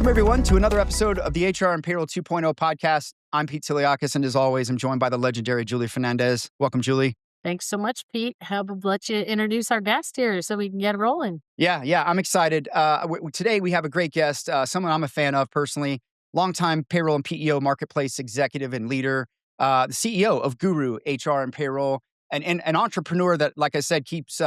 Welcome, everyone, to another episode of the HR and Payroll 2.0 podcast. I'm Pete Tiliakis, and as always, I'm joined by the legendary Julie Fernandez. Welcome, Julie. Thanks so much, Pete. How about let you introduce our guest here so we can get rolling? Yeah, I'm excited. Today, we have a great guest, someone I'm a fan of personally, longtime payroll and PEO marketplace executive and leader, the CEO of GuHRoo HR and Payroll, and an entrepreneur that, like I said, keeps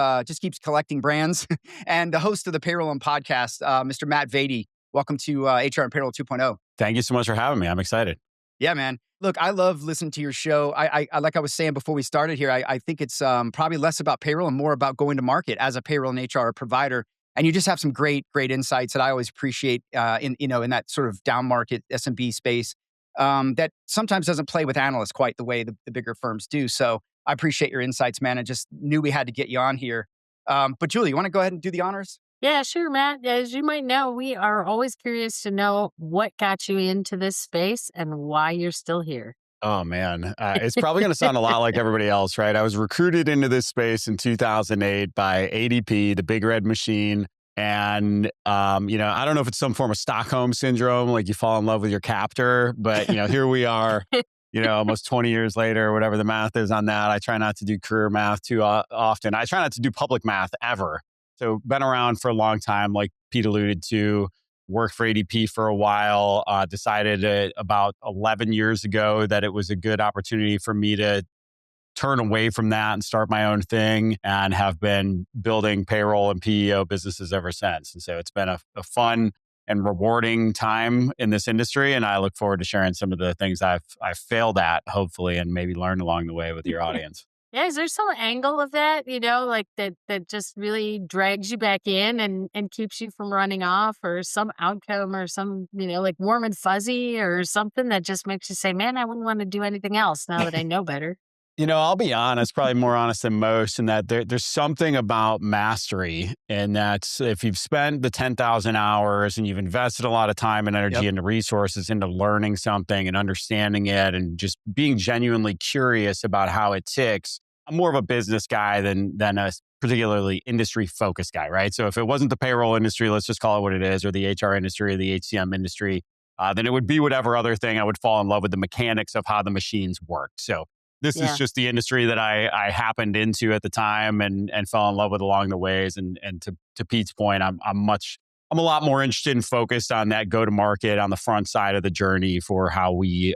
collecting brands, and the host of the Payrollin Podcast, Mr. Matt Vaadi. Welcome to HR and Payroll 2.0. Thank you so much for having me. I'm excited. Yeah, man. Look, I love listening to your show. I like I was saying before we started here, I think it's probably less about payroll and more about going to market as a payroll and HR provider. And you just have some great insights that I always appreciate in that sort of down market SMB space that sometimes doesn't play with analysts quite the way the bigger firms do. So I appreciate your insights, man. I just knew we had to get you on here. But Julie, you want to go ahead and do the honors? Yeah, sure, Matt. As you might know, we are always curious to know what got you into this space and why you're still here. Oh, man. It's probably going to sound a lot like everybody else, right? I was recruited into this space in 2008 by ADP, the big red machine. And, I don't know if it's some form of Stockholm syndrome, like you fall in love with your captor, but, here we are, almost 20 years later, whatever the math is on that. I try not to do career math too often. I try not to do public math ever. So been around for a long time, like Pete alluded to, worked for ADP for a while, decided about 11 years ago that it was a good opportunity for me to turn away from that and start my own thing, and have been building payroll and PEO businesses ever since. And so it's been a fun and rewarding time in this industry. And I look forward to sharing some of the things I've failed at, hopefully, and maybe learned along the way with your audience. Yeah, is there some angle of that, like that just really drags you back in and keeps you from running off, or some outcome or some, like warm and fuzzy or something that just makes you say, man, I wouldn't want to do anything else now that I know better? I'll be honest, probably more honest than most, in that there's something about mastery, and that's if you've spent the 10,000 hours and you've invested a lot of time and energy into resources into learning something and understanding it and just being genuinely curious about how it ticks. I'm more of a business guy than a particularly industry-focused guy, right? So if it wasn't the payroll industry, let's just call it what it is, or the HR industry or the HCM industry, then it would be whatever other thing. I would fall in love with the mechanics of how the machines worked. So this is just the industry that I happened into at the time and fell in love with along the ways. And to Pete's point, I'm a lot more interested and focused on that go-to-market on the front side of the journey for how we,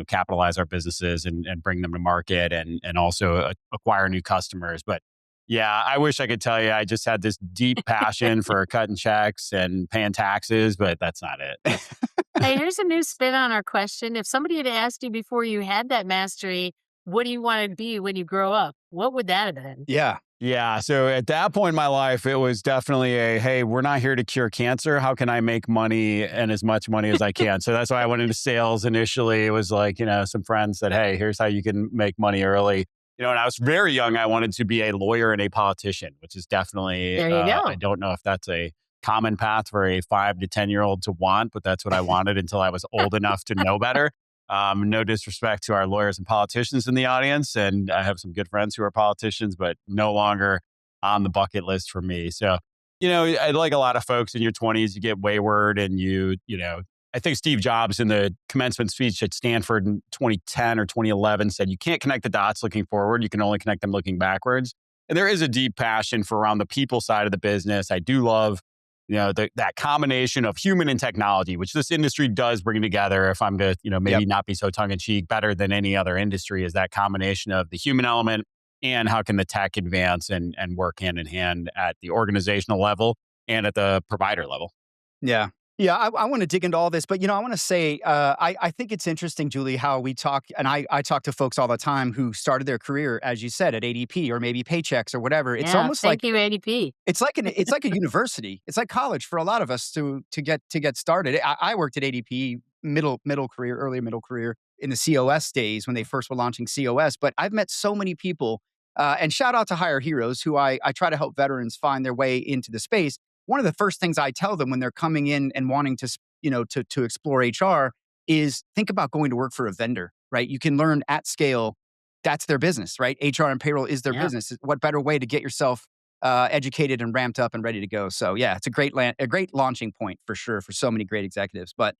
capitalize our businesses and bring them to market and also acquire new customers. But yeah, I wish I could tell you I just had this deep passion for cutting checks and paying taxes, but that's not it. Hey, here's a new spin on our question. If somebody had asked you before you had that mastery, what do you want to be when you grow up? What would that have been? Yeah. So at that point in my life, it was definitely hey, we're not here to cure cancer. How can I make money and as much money as I can? So that's why I went into sales initially. It was like, some friends said, hey, here's how you can make money early. And I was very young. I wanted to be a lawyer and a politician, which is definitely, there you go. I don't know if that's a common path for a 5 to 10-year-old to want, but that's what I wanted until I was old enough to know better. No disrespect to our lawyers and politicians in the audience. And I have some good friends who are politicians, but no longer on the bucket list for me. So, like a lot of folks in your 20s, you get wayward and I think Steve Jobs in the commencement speech at Stanford in 2010 or 2011 said, you can't connect the dots looking forward. You can only connect them looking backwards. And there is a deep passion for around the people side of the business. I do love that combination of human and technology, which this industry does bring together. If I'm to, maybe not be so tongue-in-cheek, better than any other industry, is that combination of the human element and how can the tech advance and work hand in hand at the organizational level and at the provider level. Yeah. I want to dig into all this, but I want to say I think it's interesting, Julie, how we talk, and I talk to folks all the time who started their career, as you said, at ADP or maybe Paychex or whatever. It's almost thank you, ADP. It's like a university. It's like college for a lot of us to get started. I worked at ADP early middle career in the COS days when they first were launching COS. But I've met so many people, and shout out to Hire Heroes, who I try to help veterans find their way into the space. One of the first things I tell them when they're coming in and wanting to explore HR is think about going to work for a vendor, right? You can learn at scale. That's their business, right? HR and payroll is their business. What better way to get yourself educated and ramped up and ready to go. So yeah, it's a great launching point for sure for so many great executives. But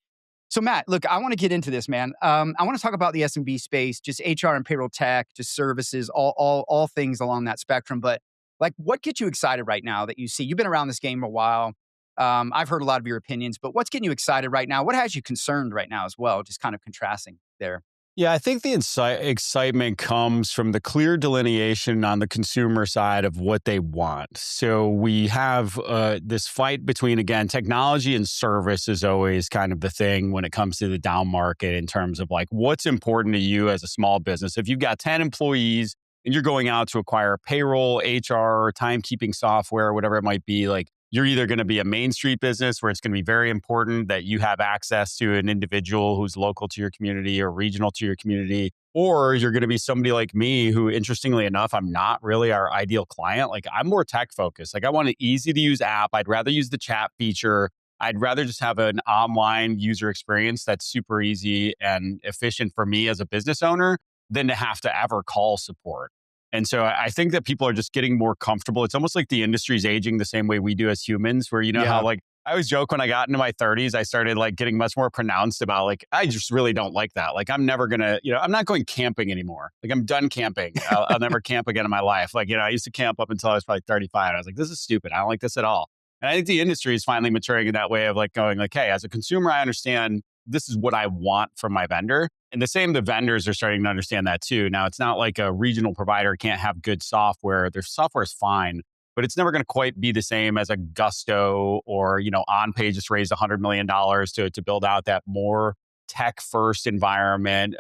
so Matt, look, I want to get into this, man. I want to talk about the SMB space, just HR and payroll tech, just services, all things along that spectrum. But like, what gets you excited right now that you see? You've been around this game a while. I've heard a lot of your opinions, but what's getting you excited right now? What has you concerned right now as well? Just kind of contrasting there. Yeah, I think the excitement comes from the clear delineation on the consumer side of what they want. So we have this fight between, again, technology and service is always kind of the thing when it comes to the down market in terms of like what's important to you as a small business. If you've got 10 employees and you're going out to acquire payroll, HR, timekeeping software, whatever it might be, like you're either going to be a Main Street business where it's going to be very important that you have access to an individual who's local to your community or regional to your community, or you're going to be somebody like me who, interestingly enough, I'm not really our ideal client. Like I'm more tech focused. Like I want an easy to use app. I'd rather use the chat feature. I'd rather just have an online user experience that's super easy and efficient for me as a business owner than to have to ever call support. And so I think that people are just getting more comfortable. It's almost like the industry's aging the same way we do as humans, where you know how like I always joke when I got into my 30s, I started like getting much more pronounced about like, I just really don't like that. Like I'm never going to, I'm not going camping anymore. Like I'm done camping. I'll never camp again in my life. Like, I used to camp up until I was probably 35. I was like, this is stupid. I don't like this at all. And I think the industry is finally maturing in that way of like going like, hey, as a consumer, I understand this is what I want from my vendor. And the vendors are starting to understand that too. Now, it's not like a regional provider can't have good software. Their software is fine, but it's never going to quite be the same as a Gusto or, OnPay just raised $100 million to build out that more tech-first environment.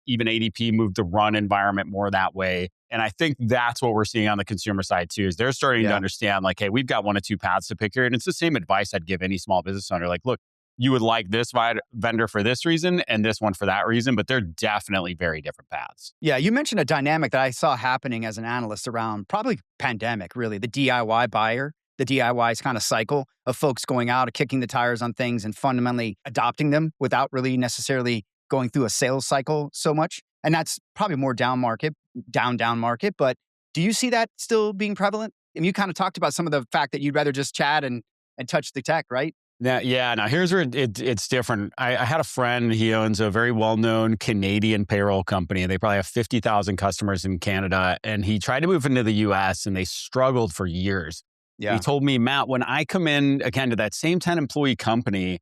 Even ADP moved the run environment more that way. And I think that's what we're seeing on the consumer side too, is they're starting to understand like, hey, we've got one of two paths to pick here. And it's the same advice I'd give any small business owner. Like, look, you would like this vendor for this reason and this one for that reason, but they're definitely very different paths. Yeah, you mentioned a dynamic that I saw happening as an analyst around probably pandemic, really, the DIY buyer, the DIY's kind of cycle of folks going out and kicking the tires on things and fundamentally adopting them without really necessarily going through a sales cycle so much. And that's probably more down market. But do you see that still being prevalent? And you kind of talked about some of the fact that you'd rather just chat and touch the tech, right? Now here's where it's different. I had a friend, he owns a very well-known Canadian payroll company. They probably have 50,000 customers in Canada. And he tried to move into the US and they struggled for years. Yeah. He told me, Matt, when I come in again to that same 10 employee company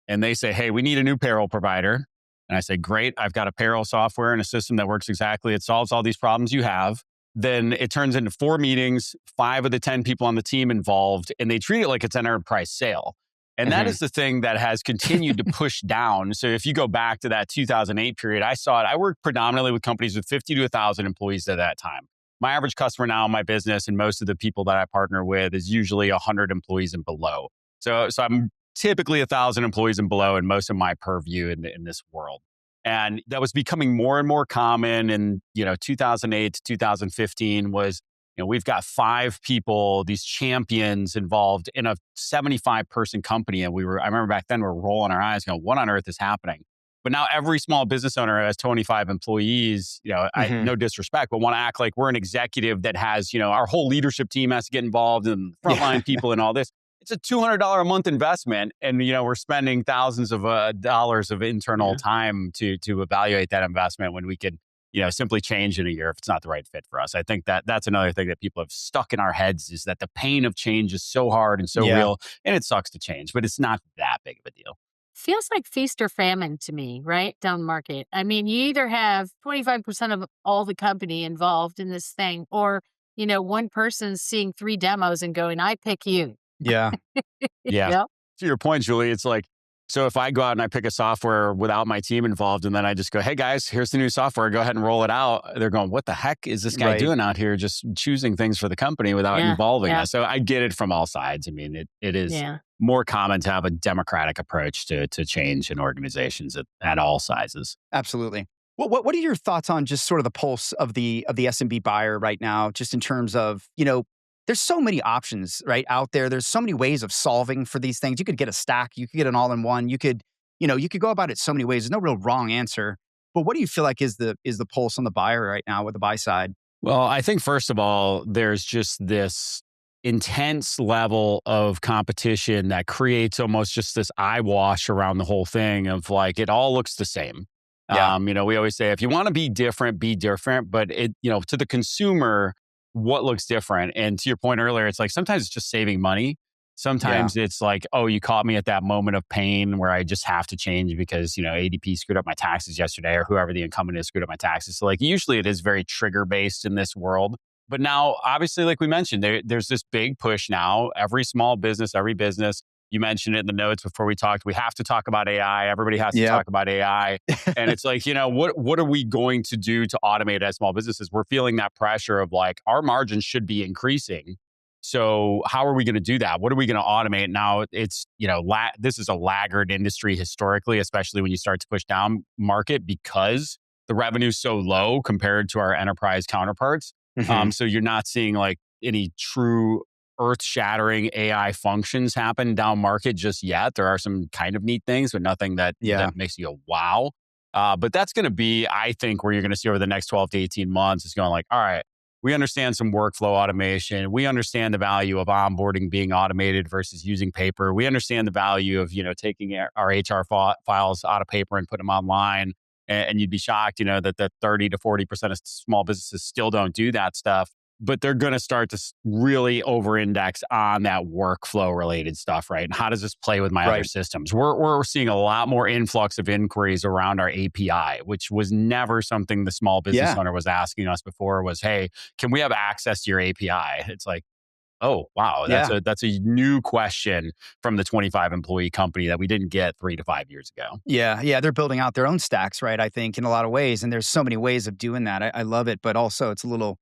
and they say, hey, we need a new payroll provider. And I say, great, I've got a payroll software and a system that works exactly. It solves all these problems you have. Then it turns into 4 meetings, 5 of the 10 people on the team involved, and they treat it like it's an enterprise sale. And that is the thing that has continued to push down. So if you go back to that 2008 period, I saw it. I worked predominantly with companies with 50 to 1,000 employees at that time. My average customer now in my business and most of the people that I partner with is usually 100 employees and below. So I'm typically 1,000 employees and below in most of my purview in this world. And that was becoming more and more common in 2008 to 2015 was, we've got 5 people, these champions involved in a 75-person company. And I remember back then we're rolling our eyes going, what on earth is happening? But now every small business owner has 25 employees, no disrespect, but want to act like we're an executive that has, our whole leadership team has to get involved and frontline people and all this. It's a $200 a month investment. And, we're spending thousands of dollars of internal time to evaluate that investment when we could, simply change in a year if it's not the right fit for us. I think that's another thing that people have stuck in our heads is that the pain of change is so hard and so real, and it sucks to change, but it's not that big of a deal. Feels like feast or famine to me, right? Down market. I mean, you either have 25% of all the company involved in this thing, or, one person's seeing 3 demos and going, I pick you. Yeah. Yeah. To your point, Julie, it's like, so if I go out and I pick a software without my team involved and then I just go, hey guys, here's the new software, go ahead and roll it out. They're going, what the heck is this guy doing out here just choosing things for the company without involving us? So I get it from all sides. I mean, it is more common to have a democratic approach to change in organizations at all sizes. Absolutely. What are your thoughts on just sort of the pulse of the SMB buyer right now, just in terms of, there's so many options right out there. There's so many ways of solving for these things. You could get a stack. You could get an all-in-one. You could go about it so many ways. There's no real wrong answer. But what do you feel like is the pulse on the buyer right now with the buy side? Well, I think first of all, there's just this intense level of competition that creates almost just this eyewash around the whole thing of like, it all looks the same. Yeah. We always say, if you want to be different, but to the consumer, what looks different? And to your point earlier, it's like, sometimes it's just saving money. Yeah. Sometimes it's like, oh, you caught me at that moment of pain where I just have to change because, ADP screwed up my taxes yesterday, or whoever the incumbent is screwed up my taxes. So like, usually it is very trigger based in this world. But now, obviously, like we mentioned, there's this big push now. Every small business, every business, you mentioned it in the notes before we talked, we have to talk about AI. Everybody has to Yep. talk about AI. And it's like, what are we going to do to automate as small businesses? We're feeling that pressure of like, our margins should be increasing. So how are we going to do that? What are we going to automate? Now it's, this is a laggard industry historically, especially when you start to push down market because the revenue's so low compared to our enterprise counterparts. Mhm. So you're not seeing like any true earth-shattering AI functions happen down market just yet. There are some kind of neat things, but nothing that makes you go, wow. But that's going to be, I think, where you're going to see over the next 12 to 18 months is going like, all right, we understand some workflow automation. We understand the value of onboarding being automated versus using paper. We understand the value of, taking our HR files out of paper and put them online. And you'd be shocked, that 30 to 40% of small businesses still don't do that stuff. But they're going to start to really over-index on that workflow-related stuff, right? And how does this play with my other systems? We're seeing a lot more influx of inquiries around our API, which was never something the small business owner was asking us before. Was, hey, can we have access to your API? It's like, oh wow, that's a new question from the 25 employee company that we didn't get 3 to 5 years ago. Yeah, they're building out their own stacks, right? I think in a lot of ways, and there's so many ways of doing that. I love it, but also it's a little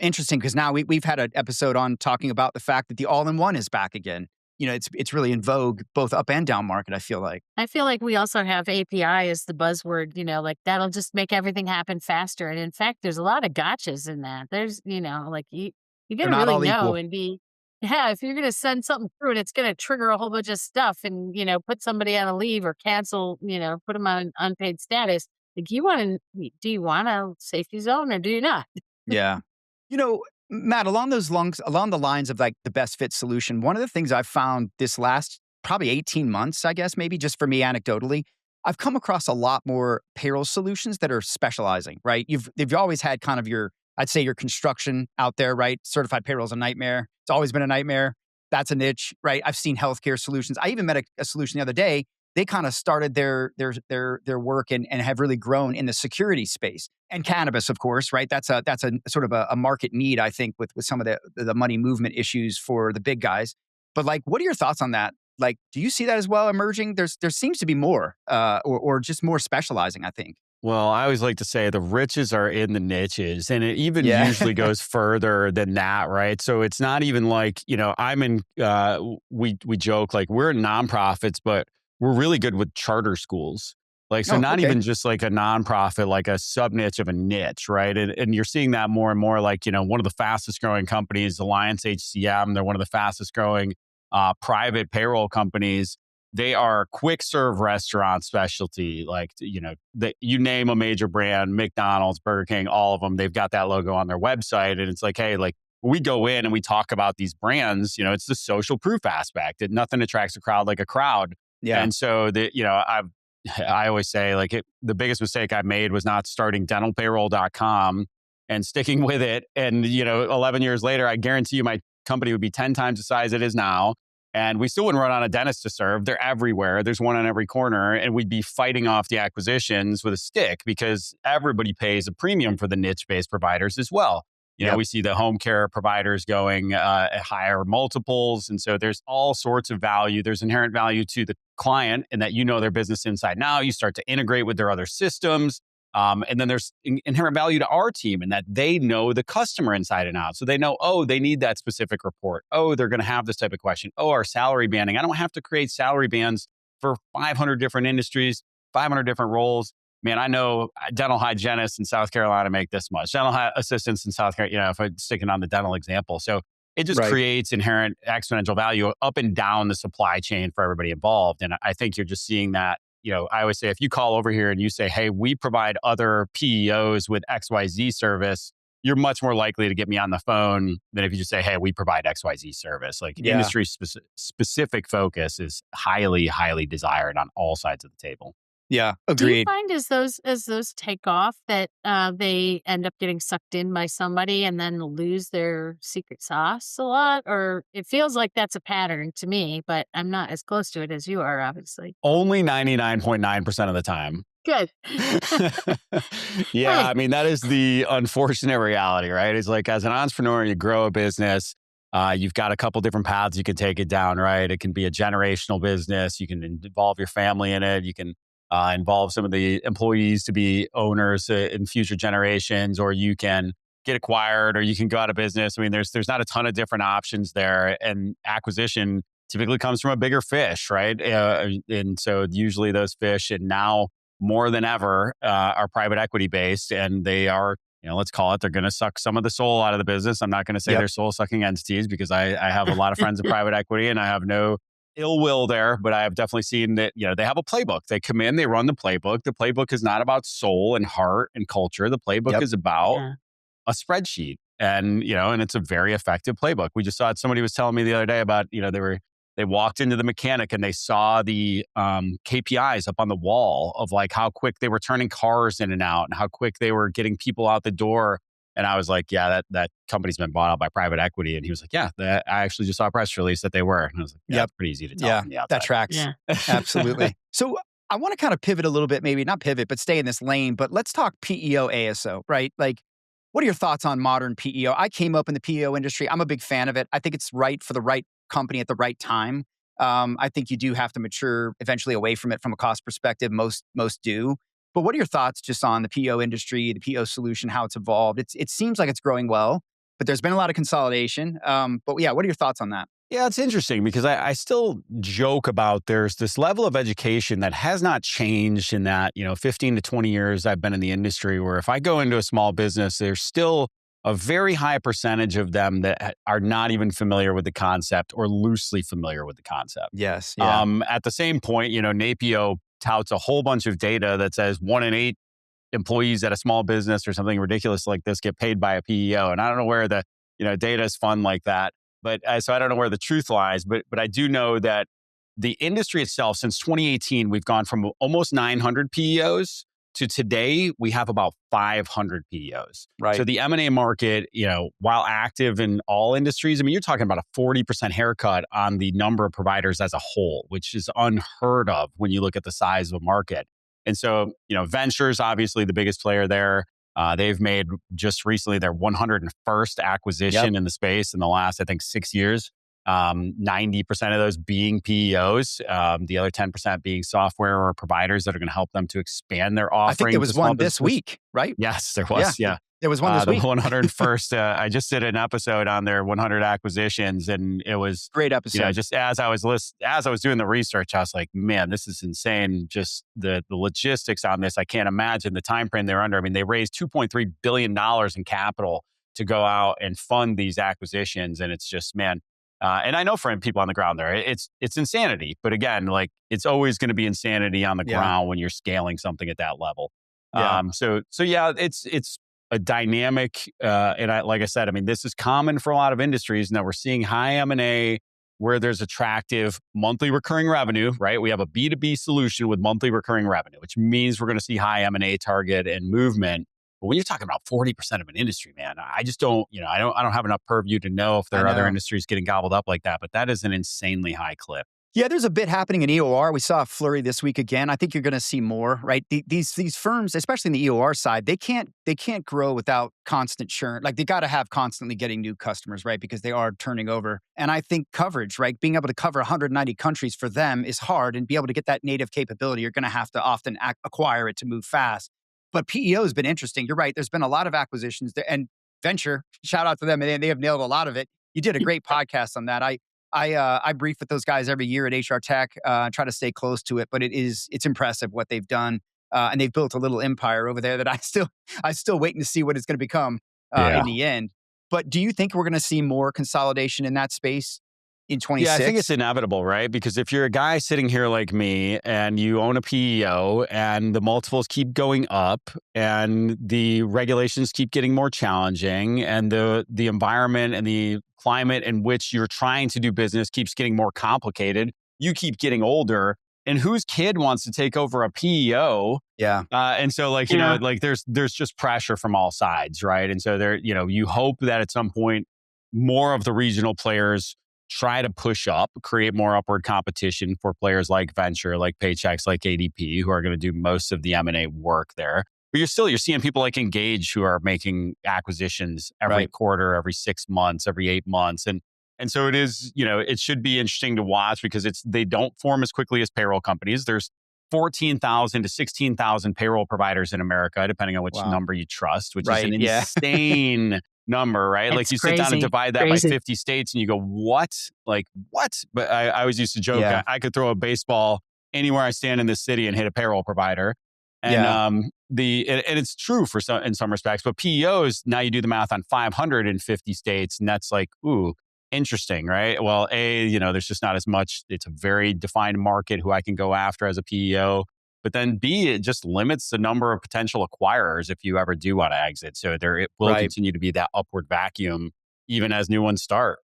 interesting because now we've had an episode on talking about the fact that the all-in-one is back again. It's really in vogue both up and down market. I feel like we also have API as the buzzword. Like that'll just make everything happen faster. And in fact, there's a lot of gotchas in that. There's like you got they're to not really all know equal. and be. Yeah, if you're going to send something through and it's going to trigger a whole bunch of stuff and, put somebody on a leave or cancel, put them on unpaid status, like do you want a safety zone or do you not? Yeah. You know, Matt, along the lines of like the best fit solution, one of the things I've found this last probably 18 months, I guess, maybe just for me anecdotally, I've come across a lot more payroll solutions that are specializing, right? They've always had kind of I'd say your construction out there, right? Certified payroll is a nightmare. It's always been a nightmare. That's a niche, right? I've seen healthcare solutions. I even met a solution the other day. They kind of started their work and have really grown in the security space and cannabis, of course, right? That's a sort of a market need, I think, with some of the money movement issues for the big guys. But like, what are your thoughts on that? Like, do you see that as well emerging? There seems to be more, or just more specializing, I think. Well, I always like to say the riches are in the niches, and it even Yeah. usually goes further than that, right? So it's not even like, I'm in, we joke like we're nonprofits, but we're really good with charter schools. Like, so Oh, not okay. even just like a nonprofit, like a sub niche of a niche, right? And you're seeing that more and more, like, one of the fastest growing companies, Alliance HCM, they're one of the fastest growing private payroll companies. They are quick serve restaurant specialty. Like, you name a major brand, McDonald's, Burger King, all of them, they've got that logo on their website. And it's like, hey, like we go in and we talk about these brands, it's the social proof aspect. Nothing attracts a crowd like a crowd. Yeah. And so I always say like the biggest mistake I made was not starting dentalpayroll.com and sticking with it. And, 11 years later, I guarantee you my company would be 10 times the size it is now. And we still wouldn't run on a dentist to serve. They're everywhere. There's one on every corner. And we'd be fighting off the acquisitions with a stick because everybody pays a premium for the niche-based providers as well. We see the home care providers going at higher multiples. And so there's all sorts of value. There's inherent value to the client in that their business inside now. You start to integrate with their other systems. And then there's inherent value to our team in that they know the customer inside and out. So they know, oh, they need that specific report. Oh, they're going to have this type of question. Oh, our salary banding. I don't have to create salary bands for 500 different industries, 500 different roles. Man, I know dental hygienists in South Carolina make this much. Dental assistants in South Carolina, if I'm sticking on the dental example. So it just creates inherent exponential value up and down the supply chain for everybody involved. And I think you're just seeing that. I always say, if you call over here and you say, hey, we provide other PEOs with XYZ service, you're much more likely to get me on the phone than if you just say, hey, we provide XYZ service. Like Yeah. industry specific focus is highly, highly desired on all sides of the table. Yeah. Do you Agreed. find as those take off that they end up getting sucked in by somebody and then lose their secret sauce a lot? Or it feels like that's a pattern to me, but I'm not as close to it as you are, obviously. Only 99.9% of the time. Good. Yeah, Hey, I mean, that is the unfortunate reality, right? It's like as an entrepreneur, you grow a business, you've got a couple different paths you can take it down, right? It can be a generational business. You can involve your family in it. You can involve some of the employees to be owners in future generations, or you can get acquired, or you can go out of business. I mean, there's not a ton of different options there, and acquisition typically comes from a bigger fish, right? And so usually those fish, and now more than ever, are private equity based, and they are, let's call it, they're going to suck some of the soul out of the business. I'm not going to say Yep. they're soul sucking entities because I have a lot of friends in private equity, and I have no ill will there, but I have definitely seen that, they have a playbook. They come in, they run the playbook. The playbook is not about soul and heart and culture. The playbook Yep. is about yeah. a spreadsheet, and and it's a very effective playbook. We just saw it. Somebody was telling me the other day about, they walked into the mechanic and they saw the KPIs up on the wall of like how quick they were turning cars in and out and how quick they were getting people out the door. And I was like, yeah, that company's been bought out by private equity. And he was like, yeah, I actually just saw a press release that they were. And I was like, yeah, Yep. it's pretty easy to tell Yeah. from the outside. That tracks. Yeah. Absolutely. So I want to kind of pivot a little bit, maybe not pivot, but stay in this lane. But let's talk PEO ASO, right? Like, what are your thoughts on modern PEO? I came up in the PEO industry. I'm a big fan of it. I think it's right for the right company at the right time. I think you do have to mature eventually away from it from a cost perspective. Most do. But what are your thoughts just on the PEO industry, the PEO solution, how it's evolved? It seems like it's growing well, but there's been a lot of consolidation. But yeah, what are your thoughts on that? Yeah, it's interesting because I still joke about there's this level of education that has not changed in that, 15 to 20 years I've been in the industry, where if I go into a small business, there's still a very high percentage of them that are not even familiar with the concept or loosely familiar with the concept. Yes. Yeah. At the same point, NAPEO touts a whole bunch of data that says 1 in 8 employees at a small business or something ridiculous like this get paid by a PEO. And I don't know where the, data is fun like that. But so I don't know where the truth lies, but I do know that the industry itself, since 2018, we've gone from almost 900 PEOs to today, we have about 500 PEOs. Right. So the M&A market, while active in all industries, I mean, you're talking about a 40% haircut on the number of providers as a whole, which is unheard of when you look at the size of a market. And so, ventures, obviously the biggest player there. They've made just recently their 101st acquisition in the space in the last, I think, 6 years. 90% of those being PEOs, the other 10% being software or providers that are going to help them to expand their offering. I think there was one this week, right? Yes, there was. Yeah. There was one this week. The 101st. I just did an episode on their 100 acquisitions, and it was Great episode. just as I was doing the research, I was like, man, this is insane. Just the logistics on this, I can't imagine the time frame they're under. I mean, they raised $2.3 billion in capital to go out and fund these acquisitions, and it's just, man. And I know from people on the ground there, it's insanity. But again, like it's always going to be insanity on the ground when you're scaling something at that level. Yeah. So yeah, it's a dynamic, and like I said, I mean, this is common for a lot of industries. Now we're seeing high M&A where there's attractive monthly recurring revenue, right? We have a B2B solution with monthly recurring revenue, which means we're going to see high M&A target and movement. But when you're talking about 40% of an industry, man, I just don't, I don't have enough purview to know if there are other industries getting gobbled up like that. But that is an insanely high clip. Yeah, there's a bit happening in EOR. We saw a flurry this week again. I think you're going to see more, right? These firms, especially in the EOR side, they can't grow without constant churn. Like they got to have constantly getting new customers, right? Because they are turning over. And I think coverage, right? Being able to cover 190 countries for them is hard, and be able to get that native capability, you're going to have to often acquire it to move fast. But PEO has been interesting. You're right. There's been a lot of acquisitions there, and venture. Shout out to them, and they have nailed a lot of it. You did a great podcast on that. I brief with those guys every year at HR Tech, try to stay close to it, but it's impressive what they've done. And they've built a little empire over there that I still waiting to see what it's going to become in the end. But do you think we're going to see more consolidation in that space? in Yeah, I think it's 26? inevitable, right? Because if you're a guy sitting here like me and you own a PEO and the multiples keep going up and the regulations keep getting more challenging and the environment and the climate in which you're trying to do business keeps getting more complicated, you keep getting older. And whose kid wants to take over a PEO? Yeah. And so like, you know, like there's just pressure from all sides, right? And so there, you know, you hope that at some point more of the regional players try to push up, create more upward competition for players like Venture, like Paychex, like ADP, who are going to do most of the M&A work there. But you're seeing people like Engage who are making acquisitions every quarter, every 6 months, every 8 months. And so it is, you know, it should be interesting to watch because they don't form as quickly as payroll companies. There's 14,000 to 16,000 payroll providers in America, depending on which number you trust, which is an insane number, right? It's like you crazy. sit down and divide that by 50 states and you go, what? Like, what? But I always used to joke, I could throw a baseball anywhere I stand in this city and hit a payroll provider. And and it's true for some in some respects, but PEOs, now you do the math on 550 states, and that's like, ooh, interesting, right? Well, you know, there's just not as much. It's a very defined market who I can go after as a PEO. But then B, it just limits the number of potential acquirers if you ever do want to exit. So it will continue to be that upward vacuum even as new ones start.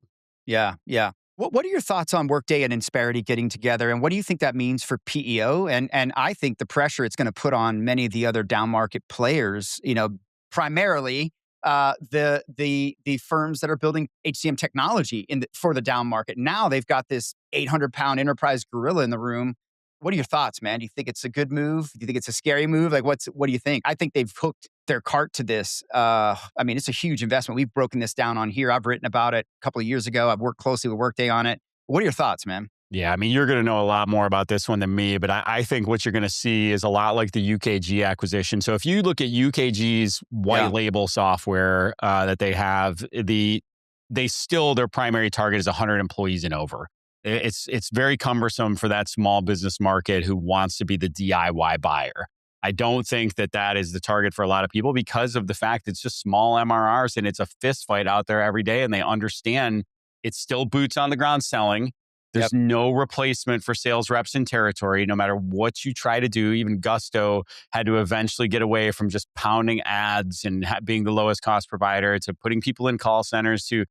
Yeah, yeah. What are your thoughts on Workday and Insperity getting together, and what do you think that means for PEO? And I think the pressure it's going to put on many of the other down market players, you know, primarily the firms that are building HCM technology for the down market. Now they've got this 800-pound enterprise gorilla in the room. What are your thoughts, man? Do you think it's a good move? Do you think it's a scary move? Like, what do you think? I think they've hooked their cart to this. I mean, it's a huge investment. We've broken this down on here. I've written about it a couple of years ago. I've worked closely with Workday on it. What are your thoughts, man? Yeah, I mean, you're going to know a lot more about this one than me, but I think what you're going to see is a lot like the UKG acquisition. So if you look at UKG's white label software that they have, their primary target is 100 employees and over. It's very cumbersome for that small business market who wants to be the DIY buyer. I don't think that is the target for a lot of people because of the fact it's just small MRRs and it's a fist fight out there every day, and they understand it's still boots on the ground selling. There's no replacement for sales reps in territory, no matter what you try to do. Even Gusto had to eventually get away from just pounding ads and being the lowest cost provider to putting people in call centers to,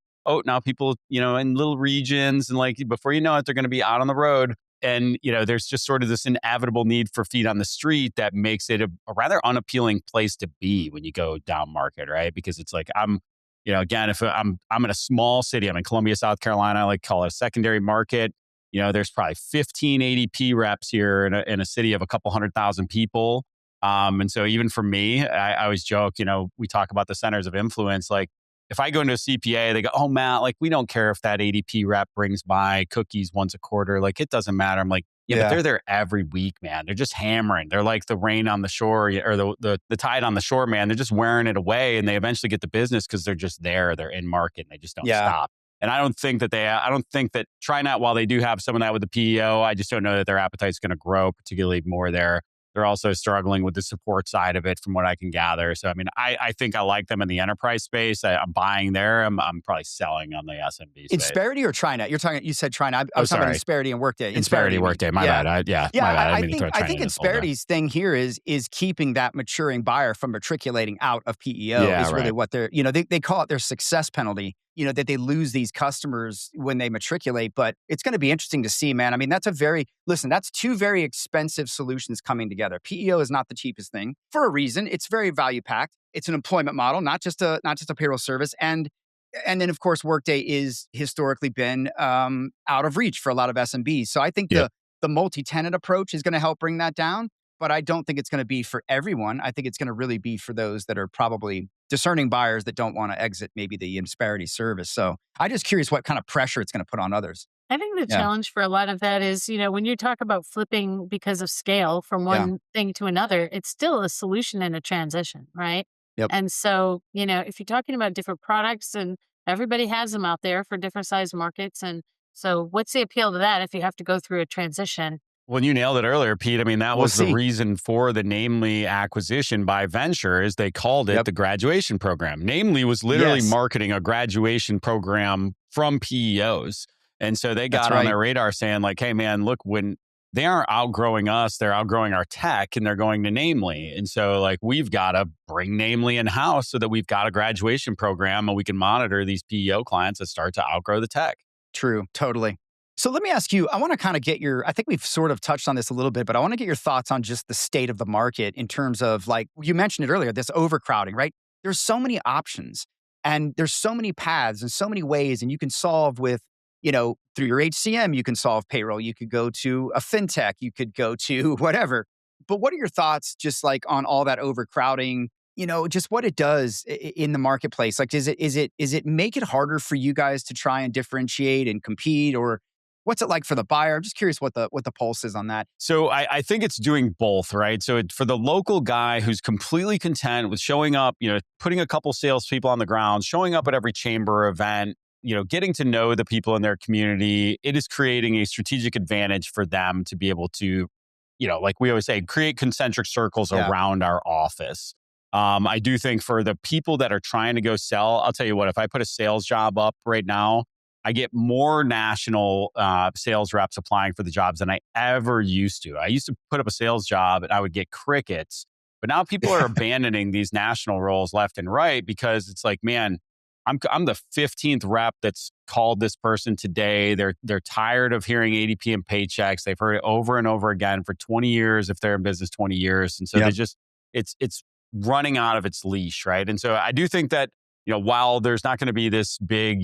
now people, you know, in little regions, and like before you know it, they're going to be out on the road. And, you know, there's just sort of this inevitable need for feet on the street that makes it a rather unappealing place to be when you go down market, right? Because it's like, again, if I'm in a small city, I'm in Columbia, South Carolina, I like call it a secondary market. You know, there's probably 15 ADP reps here in a city of a couple 100,000 people. And so even for me, I always joke, you know, we talk about the centers of influence. Like if I go into a CPA, they go, oh, Matt, like we don't care if that ADP rep brings by cookies once a quarter. Like it doesn't matter. I'm like, but they're there every week, man. They're just hammering. They're like the rain on the shore or the tide on the shore, man. They're just wearing it away, and they eventually get the business because they're just there. They're in market and they just don't stop. And I don't think that TriNet, while they do have some of that with the PEO, I just don't know that their appetite's going to grow particularly more there. They're also struggling with the support side of it from what I can gather. So, I mean, I think I like them in the enterprise space. I'm buying there. I'm probably selling on the SMB space. Insperity or TriNet? You said TriNet. I was talking about Insperity and Workday. Insperity, Workday. My bad. My bad. I think Insperity's thing here is keeping that maturing buyer from matriculating out of PEO is really what they're, you know, they call it their success penalty, you know, that they lose these customers when they matriculate. But it's going to be interesting to see, man. I mean, that's two very expensive solutions coming together. PEO is not the cheapest thing for a reason. It's very value packed. It's an employment model, not just a payroll service. And then, of course, Workday is historically been out of reach for a lot of SMBs. So I think the multi-tenant approach is going to help bring that down. But I don't think it's going to be for everyone. I think it's going to really be for those that are probably discerning buyers that don't want to exit maybe the Insperity service. So I'm just curious what kind of pressure it's going to put on others. I think the challenge for a lot of that is, you know, when you talk about flipping because of scale from one thing to another, it's still a solution and a transition, right? Yep. And so, you know, if you're talking about different products, and everybody has them out there for different size markets. And so what's the appeal to that if you have to go through a transition? Well, you nailed it earlier, Pete. I mean, that was the reason for the Namely acquisition by Venture, is they called it the graduation program. Namely was literally marketing a graduation program from PEOs. And so they That's got on right. their radar saying like, hey man, look, when they aren't outgrowing us, they're outgrowing our tech and they're going to Namely. And so like we've got to bring Namely in house so that we've got a graduation program and we can monitor these PEO clients that start to outgrow the tech. True. Totally. So let me ask you, I want to kind of get I think we've sort of touched on this a little bit, but I want to get your thoughts on just the state of the market in terms of like, you mentioned it earlier, this overcrowding, right? There's so many options and there's so many paths and so many ways, and you can solve with, through your HCM, you can solve payroll. You could go to a fintech, you could go to whatever. But what are your thoughts just like on all that overcrowding? Just what it does in the marketplace. Like, is it make it harder for you guys to try and differentiate and compete, or what's it like for the buyer? I'm just curious what the pulse is on that. So I think it's doing both, right? So for the local guy who's completely content with showing up, putting a couple salespeople on the ground, showing up at every chamber event, getting to know the people in their community, it is creating a strategic advantage for them to be able to, like we always say, create concentric circles around our office. I do think for the people that are trying to go sell, I'll tell you what, if I put a sales job up right now, I get more national sales reps applying for the jobs than I ever used to. I used to put up a sales job and I would get crickets, but now people are abandoning these national roles left and right because it's like, man, I'm the 15th rep that's called this person today. They're tired of hearing ADP and paychecks. They've heard it over and over again for 20 years if they're in business 20 years. And so they just, it's running out of its leash, right? And so I do think that, while there's not going to be this big,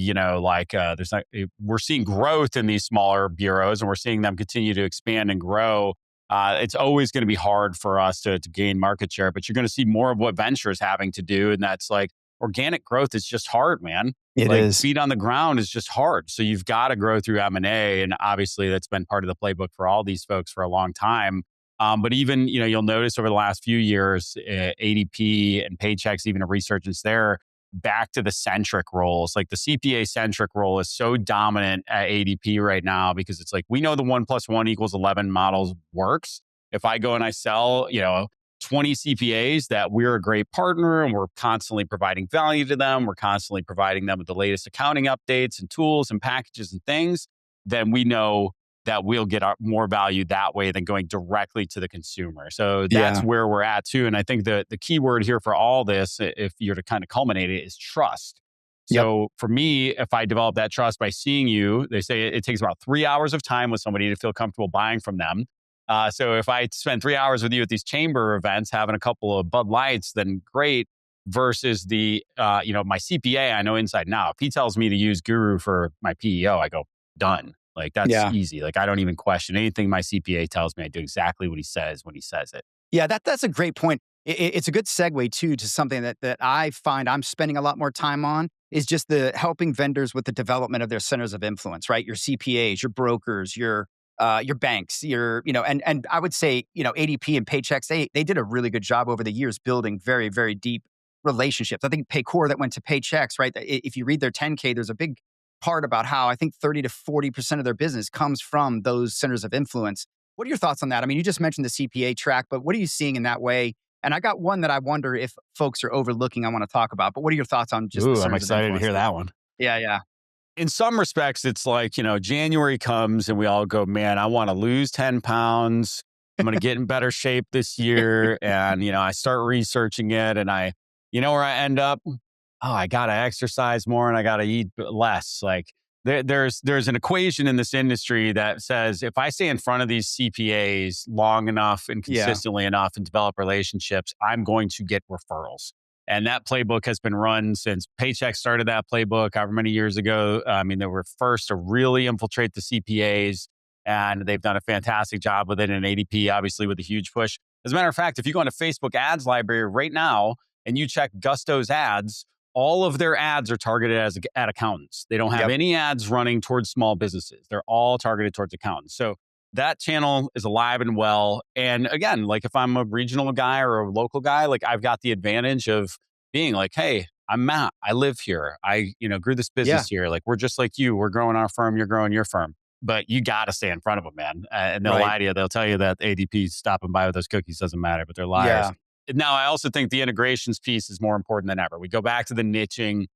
we're seeing growth in these smaller bureaus and we're seeing them continue to expand and grow. It's always going to be hard for us to gain market share, but you're going to see more of what venture is having to do. And that's like organic growth is just hard, man. It is. Feet on the ground is just hard. So you've got to grow through M&A. And obviously that's been part of the playbook for all these folks for a long time. But even, you'll notice over the last few years, ADP and Paychex, even a resurgence there, back to the centric roles. Like the CPA centric role is so dominant at ADP right now because it's like, we know the 1 + 1 = 11 models works. If I go and I sell, 20 CPAs that we're a great partner and we're constantly providing value to them, we're constantly providing them with the latest accounting updates and tools and packages and things, then we know that we'll get more value that way than going directly to the consumer. So that's where we're at too. And I think the key word here for all this, if you're to kind of culminate it, is trust. So for me, if I develop that trust by seeing you, they say it takes about 3 hours of time with somebody to feel comfortable buying from them. So if I spend 3 hours with you at these chamber events, having a couple of Bud Lights, then great. Versus the, my CPA, I know inside now. If he tells me to use GuHRoo for my PEO, I go, done. Like that's easy. Like I don't even question anything my CPA tells me. I do exactly what he says when he says it. Yeah, that's a great point. It's a good segue too to something that I find I'm spending a lot more time on is just the helping vendors with the development of their centers of influence, right? Your CPAs, your brokers, your banks, and I would say, ADP and Paychex, they did a really good job over the years building very, very deep relationships. I think Paycor that went to Paychex, right? If you read their 10K, there's a big part about how I think 30 to 40% of their business comes from those centers of influence. What are your thoughts on that? I mean, you just mentioned the CPA track, but what are you seeing in that way? And I got one that I wonder if folks are overlooking I want to talk about, but what are your thoughts on just the centers I'm excited to hear that one. Yeah. In some respects, it's like, January comes and we all go, man, I want to lose 10 pounds. I'm going to get in better shape this year. And, I start researching it and where I end up? Oh, I got to exercise more and I got to eat less. Like there's an equation in this industry that says if I stay in front of these CPAs long enough and consistently enough and develop relationships, I'm going to get referrals. And that playbook has been run since Paychex started that playbook however many years ago. I mean, they were first to really infiltrate the CPAs and they've done a fantastic job with it. And ADP, obviously, with a huge push. As a matter of fact, if you go into Facebook ads library right now and you check Gusto's ads, all of their ads are targeted at accountants. They don't have any ads running towards small businesses. They're all targeted towards accountants. So that channel is alive and well. And again, like if I'm a regional guy or a local guy, like I've got the advantage of being like, hey, I'm Matt. I live here. I, grew this business here. Like we're just like you. We're growing our firm. You're growing your firm. But you got to stay in front of them, man. And they'll lie to you. They'll tell you that ADP stopping by with those cookies doesn't matter, but they're liars. Yeah. Now, I also think the integrations piece is more important than ever. We go back to the niching,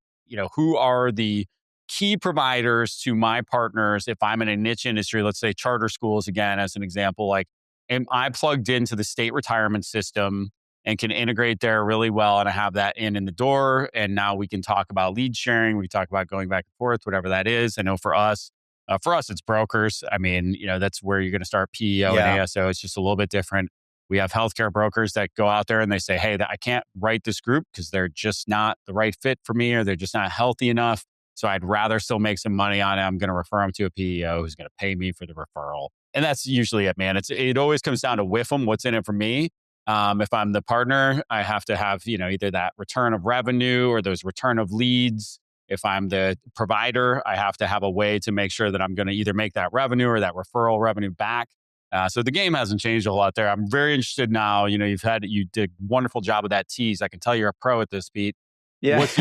who are the key providers to my partners. If I'm in a niche industry, let's say charter schools, again, as an example, like, am I plugged into the state retirement system and can integrate there really well? And I have that in the door. And now we can talk about lead sharing. We talk about going back and forth, whatever that is. I know for us, it's brokers. I mean, that's where you're going to start PEO and ASO. It's just a little bit different. We have healthcare brokers that go out there and they say, hey, I can't write this group because they're just not the right fit for me, or they're just not healthy enough. So I'd rather still make some money on it. I'm going to refer them to a PEO who's going to pay me for the referral. And that's usually it, man. It always comes down to WIFM, what's in it for me. If I'm the partner, I have to have, either that return of revenue or those return of leads. If I'm the provider, I have to have a way to make sure that I'm going to either make that revenue or that referral revenue back. So the game hasn't changed a lot there. I'm very interested now. You did a wonderful job with that tease. I can tell you're a pro at this, Pete. Yeah. What's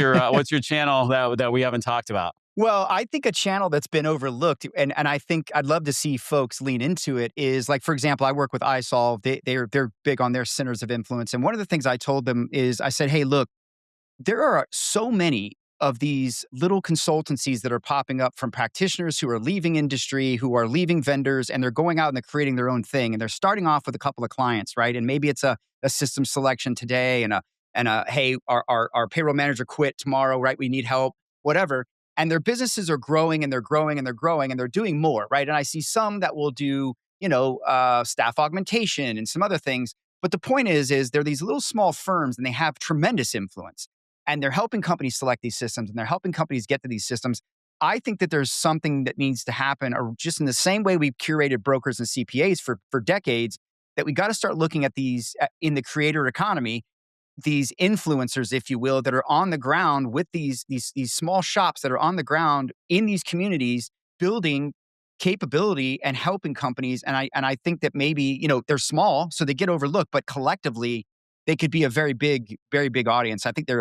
your channel that we haven't talked about? Well, I think a channel that's been overlooked, and I think I'd love to see folks lean into it, is like, for example, I work with iSolve. They're big on their centers of influence. And one of the things I told them is I said, hey, look, there are so many of these little consultancies that are popping up from practitioners who are leaving industry, who are leaving vendors, and they're going out and they're creating their own thing. And they're starting off with a couple of clients, right? And maybe it's a system selection today and hey, our payroll manager quit tomorrow, right? We need help, whatever. And their businesses are growing and they're growing and they're growing and they're doing more, right? And I see some that will do, staff augmentation and some other things. But the point is they're these little small firms and they have tremendous influence. And they're helping companies select these systems and they're helping companies get to these systems. I think that there's something that needs to happen, or just in the same way we've curated brokers and CPAs for decades, that we got to start looking at these in the creator economy, these influencers, if you will, that are on the ground with these small shops that are on the ground in these communities, building capability and helping companies. And I think that maybe, they're small, so they get overlooked, but collectively they could be a very big audience. I think they're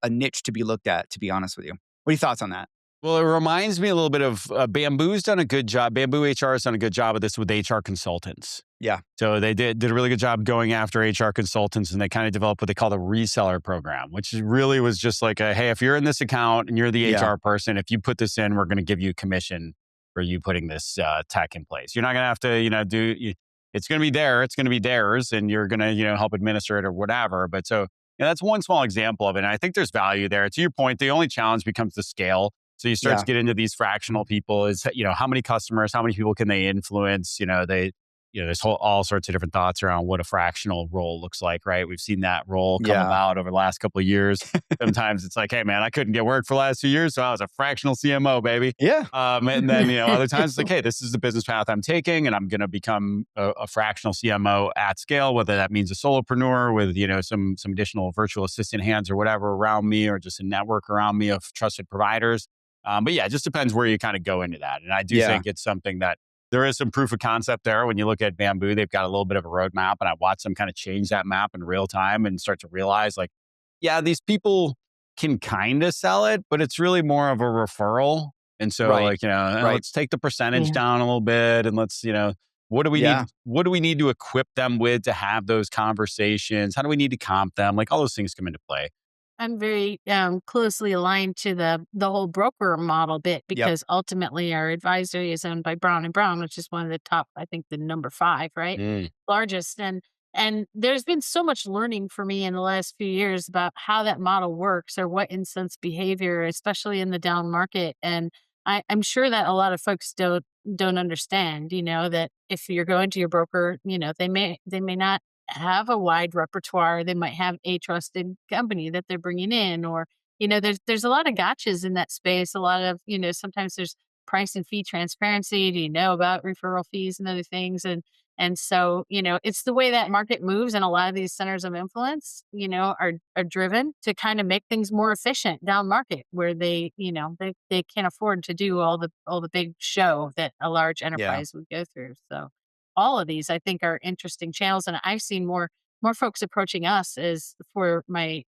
a niche to be looked at, to be honest with you. What are your thoughts on that? Well, it reminds me a little bit of Bamboo's done a good job. Bamboo HR has done a good job of this with HR consultants. Yeah. So they did a really good job going after HR consultants, and they kind of developed what they call the reseller program, which really was just like, hey, if you're in this account and you're the HR person, if you put this in, we're going to give you commission for you putting this tech in place. You're not going to have to, it's going to be there. It's going to be theirs, and you're going to, help administer it or whatever. But so that's one small example of it. And I think there's value there. To your point, the only challenge becomes the scale. So you start to get into these fractional people is, how many customers, how many people can they influence? There's all sorts of different thoughts around what a fractional role looks like, right? We've seen that role come about over the last couple of years. Sometimes it's like, hey, man, I couldn't get work for the last 2 years, so I was a fractional CMO, baby. Yeah. And then, other times it's like, hey, this is the business path I'm taking, and I'm going to become a fractional CMO at scale, whether that means a solopreneur with, some additional virtual assistant hands or whatever around me, or just a network around me of trusted providers. But yeah, it just depends where you kind of go into that. And I do think it's something that there is some proof of concept there. When you look at Bamboo, they've got a little bit of a roadmap, and I watched them kind of change that map in real time and start to realize, like, these people can kind of sell it, but it's really more of a referral. And so let's take the percentage down a little bit, and let's, what do we need? What do we need to equip them with to have those conversations? How do we need to comp them? Like, all those things come into play. I'm very closely aligned to the whole broker model bit, because ultimately our advisory is owned by Brown and Brown, which is one of the top, I think the number 5, right? Largest. And there's been so much learning for me in the last few years about how that model works, or what incents behavior, especially in the down market. And I'm sure that a lot of folks don't understand, that if you're going to your broker, they may not have a wide repertoire. They might have a trusted company that they're bringing in, or, there's a lot of gotchas in that space. A lot of, sometimes there's price and fee transparency. Do you know about referral fees and other things? And so, it's the way that market moves. And a lot of these centers of influence, are driven to kind of make things more efficient down market, where they can't afford to do all the big show that a large enterprise would go through. So all of these, I think, are interesting channels. And I've seen more folks approaching us as for my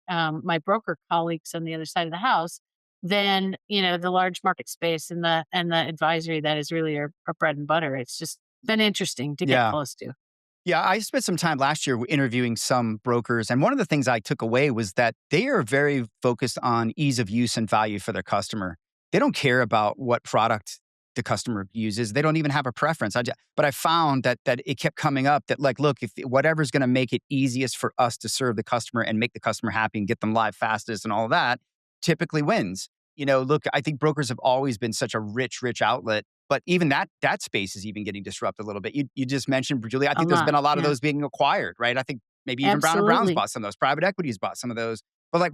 broker colleagues on the other side of the house than, the large market space and the advisory that is really our bread and butter. It's just been interesting to get close to. Yeah, I spent some time last year interviewing some brokers. And one of the things I took away was that they are very focused on ease of use and value for their customer. they don't care about what product the customer uses. They don't even have a preference. But I found that it kept coming up that like, look, if whatever's going to make it easiest for us to serve the customer and make the customer happy and get them live fastest and all that typically wins. Look, I think brokers have always been such a rich outlet, but even that space is even getting disrupted a little bit. You just mentioned, Julie, I A think there's been lot. a lot of Yeah. those being acquired, right? I think maybe even Brown& Brown's Absolutely. bought some of those, private equity's bought some of those. But like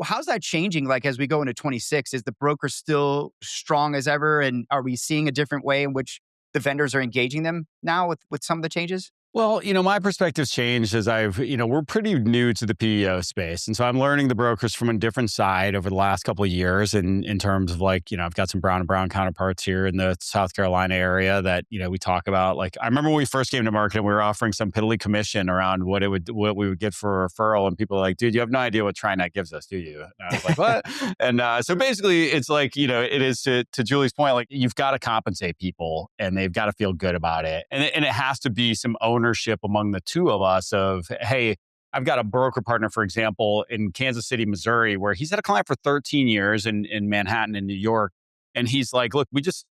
how's that changing? Like as we go into 26, is the broker still strong as ever? And are we seeing a different way in which the vendors are engaging them now with some of the changes? Well, my perspective's changed as we're pretty new to the PEO space. And so I'm learning the brokers from a different side over the last couple of years in terms of like, I've got some Brown& Brown counterparts here in the South Carolina area that, we talk about. Like, I remember when we first came to market, we were offering some piddly commission around what we would get for a referral. And people are like, dude, you have no idea what TriNet gives us, do you? And I was like, what? And so basically it's like, it is to Julie's point, like you've got to compensate people and they've got to feel good about it. And it has to be some ownership among the two of us of, hey, I've got a broker partner, for example, in Kansas City, Missouri, where he's had a client for 13 years in Manhattan and New York. And he's like, look, we just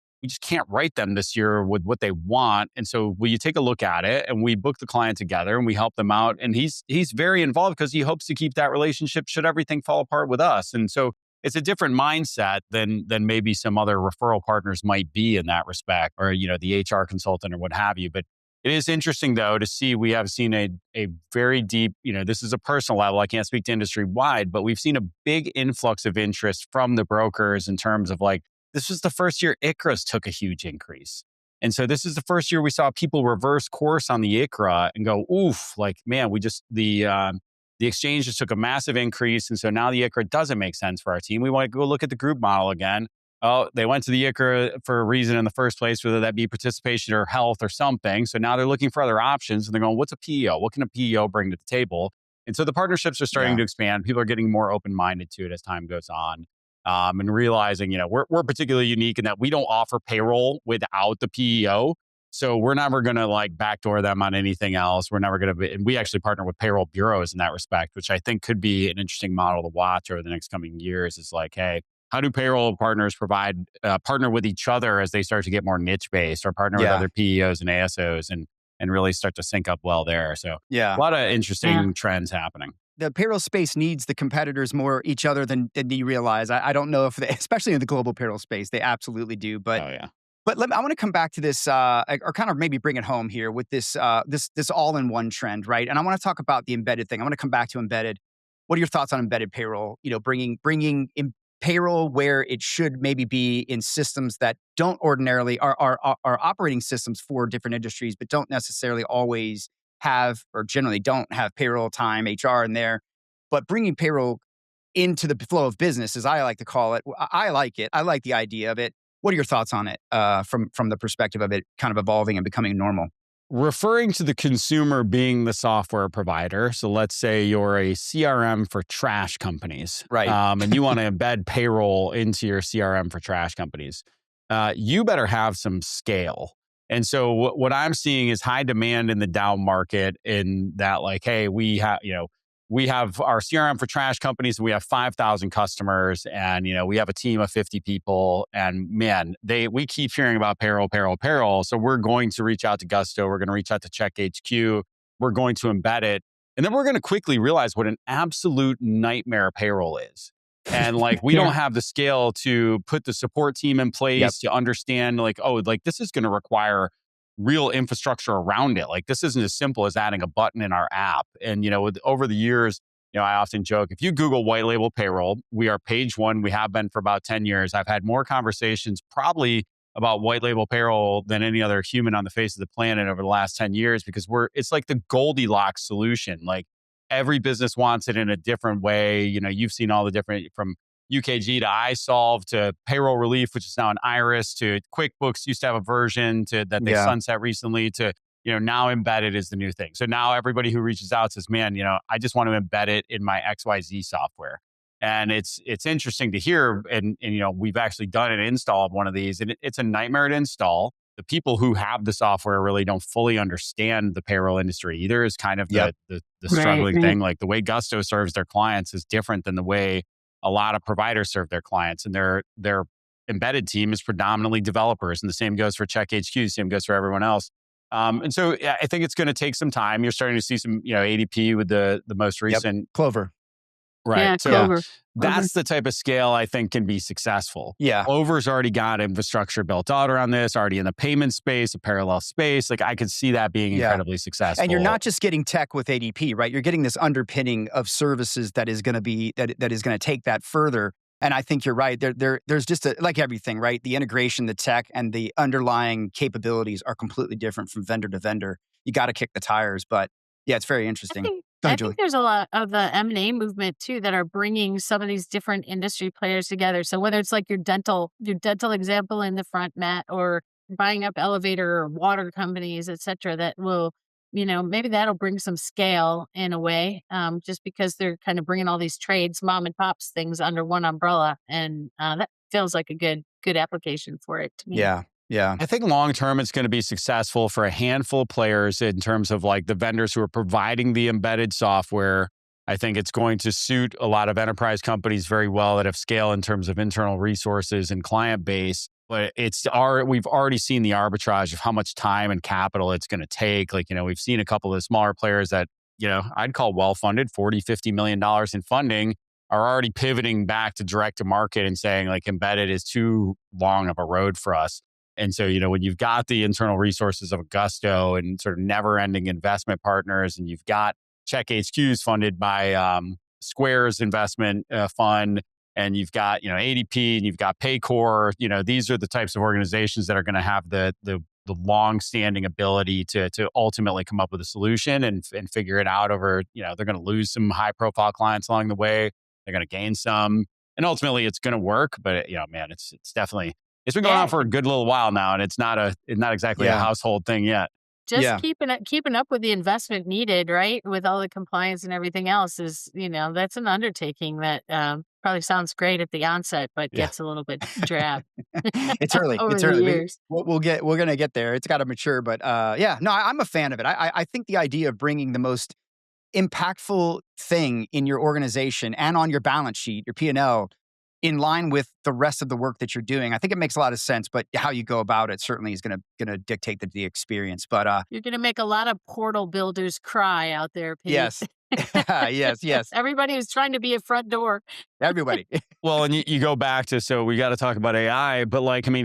can't write them this year with what they want. And so will you take a look at it? And we book the client together and we help them out. And he's very involved because he hopes to keep that relationship should everything fall apart with us. And so it's a different mindset than maybe some other referral partners might be in that respect, or, the HR consultant or what have you. But it is interesting, though, to see we have seen a very deep, this is a personal level. I can't speak to industry wide, but we've seen a big influx of interest from the brokers in terms of like, this was the first year ICRAs took a huge increase. And so this is the first year we saw people reverse course on the ICRA and go, oof, like, man, the exchange just took a massive increase. And so now the ICRA doesn't make sense for our team. We want to go look at the group model again. Oh, they went to the ICRA for a reason in the first place, whether that be participation or health or something. So now they're looking for other options and they're going, what's a PEO? What can a PEO bring to the table? And so the partnerships are starting to expand. People are getting more open-minded to it as time goes on. And realizing, we're particularly unique in that we don't offer payroll without the PEO. So we're never going to like backdoor them on anything else. We're never going to and we actually partner with payroll bureaus in that respect, which I think could be an interesting model to watch over the next coming years. Is like, hey, how do payroll partners partner with each other as they start to get more niche based, or partner with other PEOs and ASOs and really start to sync up well there? So a lot of interesting trends happening. The payroll space needs the competitors more each other than you realize. I don't know if they, especially in the global payroll space, they absolutely do. But But I want to come back to this, or kind of maybe bring it home here with this all-in-one trend, right? And I want to talk about the embedded thing. I want to come back to embedded. What are your thoughts on embedded payroll? Bringing in payroll where it should maybe be in systems that don't ordinarily are operating systems for different industries, but don't necessarily always have, or generally don't have payroll, time, HR in there. But bringing payroll into the flow of business, as I like to call it, I like it. I like the idea of it. What are your thoughts on it from the perspective of it kind of evolving and becoming normal? Referring to the consumer being the software provider. So let's say you're a CRM for trash companies. Right. And you want to embed payroll into your CRM for trash companies. You better have some scale. And so what I'm seeing is high demand in the down market in that like, hey, we have our CRM for trash companies and we have 5,000 customers and, we have a team of 50 people and man, we keep hearing about payroll. So we're going to reach out to Gusto. We're going to reach out to Check HQ. We're going to embed it. And then we're going to quickly realize what an absolute nightmare payroll is. And like, we don't have the scale to put the support team in place to understand like, oh, like this is going to require real infrastructure around it. Like this isn't as simple as adding a button in our app. And, over the years, I often joke, if you Google white label payroll, we are page one. We have been for about 10 years. I've had more conversations probably about white label payroll than any other human on the face of the planet over the last 10 years, because it's like the Goldilocks solution. Like every business wants it in a different way. You've seen all the different from UKG to iSolve to Payroll Relief, which is now an Iris, to QuickBooks used to have a version that they sunset recently, to now embedded is the new thing. So now everybody who reaches out says, man, I just want to embed it in my XYZ software. And it's interesting to hear. And we've actually done an install of one of these, and it's a nightmare to install. The people who have the software really don't fully understand the payroll industry either. Is kind of the struggling thing. Like the way Gusto serves their clients is different than the way a lot of providers serve their clients, and they're embedded team is predominantly developers, and the same goes for Check HQ, same goes for everyone else. And so I think it's going to take some time. You're starting to see some, ADP with the most recent. Clover. Right. Yeah, So Clover. that's the type of scale I think can be successful. Yeah. Clover's already got infrastructure built out around this, already in the payment space, a parallel space. Like I could see that being incredibly successful. And you're not just getting tech with ADP, right? You're getting this underpinning of services that is going to be that is going to take that further. And I think you're right. There's just like everything, right? The integration, the tech, and the underlying capabilities are completely different from vendor to vendor. You got to kick the tires, but yeah, it's very interesting. I think there's a lot of the M&A movement too that are bringing some of these different industry players together. So whether it's like your dental example in the front, Matt, or buying up elevator or water companies, et cetera, that will, maybe that'll bring some scale in a way, just because they're kind of bringing all these trades, mom and pops things under one umbrella. And that feels like a good application for it to me. Yeah. Yeah. I think long term, it's going to be successful for a handful of players in terms of like the vendors who are providing the embedded software. I think it's going to suit a lot of enterprise companies very well that have scale in terms of internal resources and client base. But we've already seen the arbitrage of how much time and capital it's going to take. Like, we've seen a couple of the smaller players that, I'd call well-funded, $40, $50 million in funding, are already pivoting back to direct to market and saying like embedded is too long of a road for us. And so, when you've got the internal resources of Augusto and sort of never-ending investment partners, and you've got Check HQs funded by Square's investment fund, and you've got, ADP, and you've got Paycor, these are the types of organizations that are going to have the long-standing ability to ultimately come up with a solution and figure it out over, they're going to lose some high-profile clients along the way. They're going to gain some. And ultimately, it's going to work. But, man, it's definitely... It's been going on for a good little while now, and it's not exactly a household thing yet. Just keeping up with the investment needed, right? With all the compliance and everything else is, that's an undertaking that probably sounds great at the onset, but gets a little bit drab. It's early. Over It's the early. years. We're going to get there. It's got to mature, but I'm a fan of it. I think the idea of bringing the most impactful thing in your organization and on your balance sheet, your P&L, in line with the rest of the work that you're doing. I think it makes a lot of sense, but how you go about it certainly is going to dictate the experience. But you're going to make a lot of portal builders cry out there, Pete. Yes. yes. Everybody who's trying to be a front door. Everybody. Well, and you go back to, so we got to talk about AI, but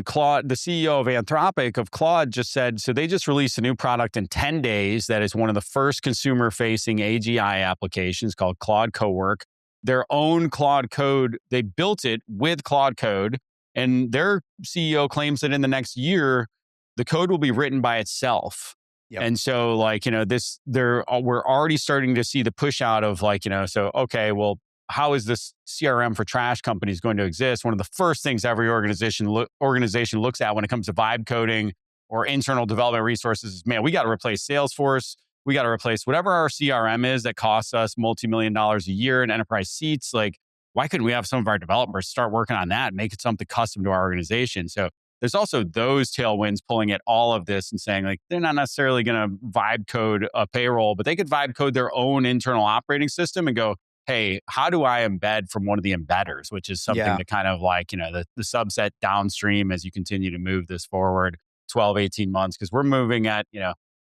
Claude, the CEO of Anthropic, of Claude, just said, so they just released a new product in 10 days that is one of the first consumer-facing AGI applications called Claude Cowork. Their own Claude Code, they built it with Claude Code, and their CEO claims that in the next year, the code will be written by itself. Yep. And so, we're already starting to see the push out of how is this CRM for trash companies going to exist? One of the first things every organization looks at when it comes to vibe coding or internal development resources is, man, we got to replace Salesforce. We got to replace whatever our CRM is that costs us multi-million dollars a year in enterprise seats. Like, why couldn't we have some of our developers start working on that and make it something custom to our organization? So there's also those tailwinds pulling at all of this and saying, like, they're not necessarily going to vibe code a payroll, but they could vibe code their own internal operating system and go, hey, how do I embed from one of the embedders, which is something to kind of the subset downstream as you continue to move this forward 12, 18 months, because we're moving at,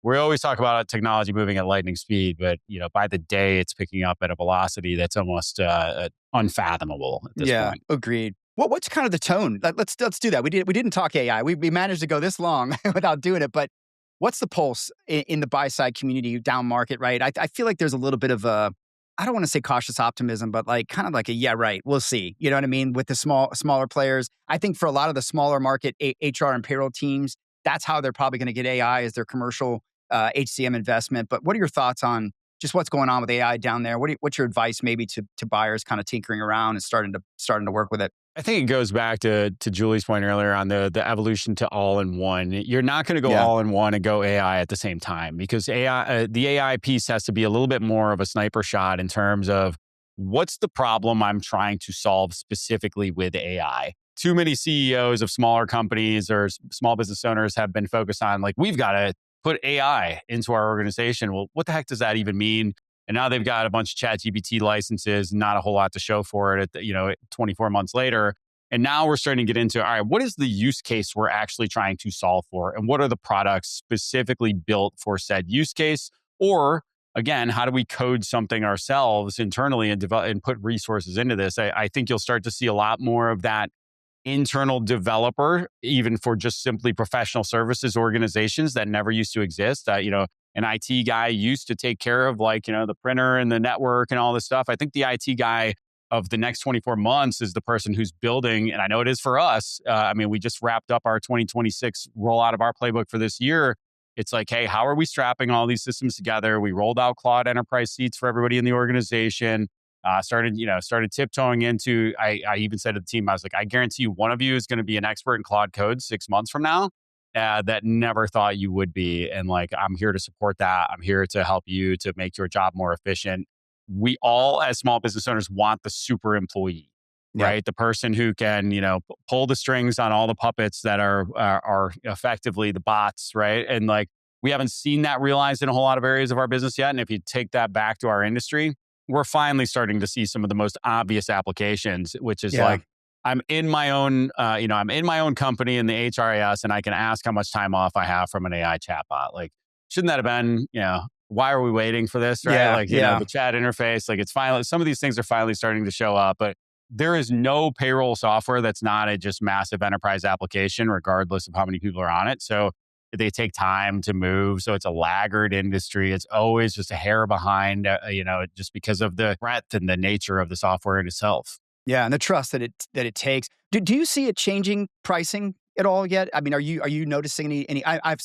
we always talk about technology moving at lightning speed, but by the day it's picking up at a velocity that's almost unfathomable at this point. Agreed. What's kind of the tone? Let's do that. We didn't talk AI. We managed to go this long without doing it, but what's the pulse in the buy side community down market? Right. I feel like there's a little bit of a, I don't want to say cautious optimism, but kind of like a yeah, right. We'll see. You know what I mean? With the smaller players, I think for a lot of the smaller market HR and payroll teams, that's how they're probably going to get AI as their commercial HCM investment. But what are your thoughts on just what's going on with AI down there? What's your advice maybe to buyers kind of tinkering around and starting to work with it? I think it goes back to Julie's point earlier on the evolution to all-in-one. You're not going to go all-in-one and go AI at the same time, because the AI piece has to be a little bit more of a sniper shot in terms of what's the problem I'm trying to solve specifically with AI. Too many CEOs of smaller companies or small business owners have been focused on we've got to put AI into our organization. Well, what the heck does that even mean? And now they've got a bunch of ChatGPT licenses, not a whole lot to show for it. 24 months later, And now we're starting to get into, all right, what is the use case we're actually trying to solve for? And what are the products specifically built for said use case? Or again, how do we code something ourselves internally and develop and put resources into this? I think you'll start to see a lot more of that internal developer, even for just simply professional services organizations that never used to exist. An IT guy used to take care of the printer and the network and all this stuff. I think the IT guy of the next 24 months is the person who's building, and I know it is for us. We just wrapped up our 2026 rollout of our playbook for this year. It's like, hey, how are we strapping all these systems together? We rolled out Claude enterprise seats for everybody in the organization. Started tiptoeing into, I even said to the team, I was like, I guarantee you one of you is going to be an expert in Claude code 6 months from now that never thought you would be. And I'm here to support that. I'm here to help you to make your job more efficient. We all, as small business owners, want the super employee, right? The person who can, pull the strings on all the puppets that are effectively the bots, right? And we haven't seen that realized in a whole lot of areas of our business yet. And if you take that back to our industry, we're finally starting to see some of the most obvious applications, which is I'm in my own, I'm in my own company in the HRIS, and I can ask how much time off I have from an AI chatbot. Shouldn't that have been, why are we waiting for this, right? The chat interface, it's finally, some of these things are finally starting to show up, but there is no payroll software that's not a just massive enterprise application, regardless of how many people are on it. So they take time to move. So it's a laggard industry. It's always just a hair behind, just because of the breadth and the nature of the software in itself. Yeah, and the trust that it takes. Do you see it changing pricing at all yet? I mean, are you noticing any? I've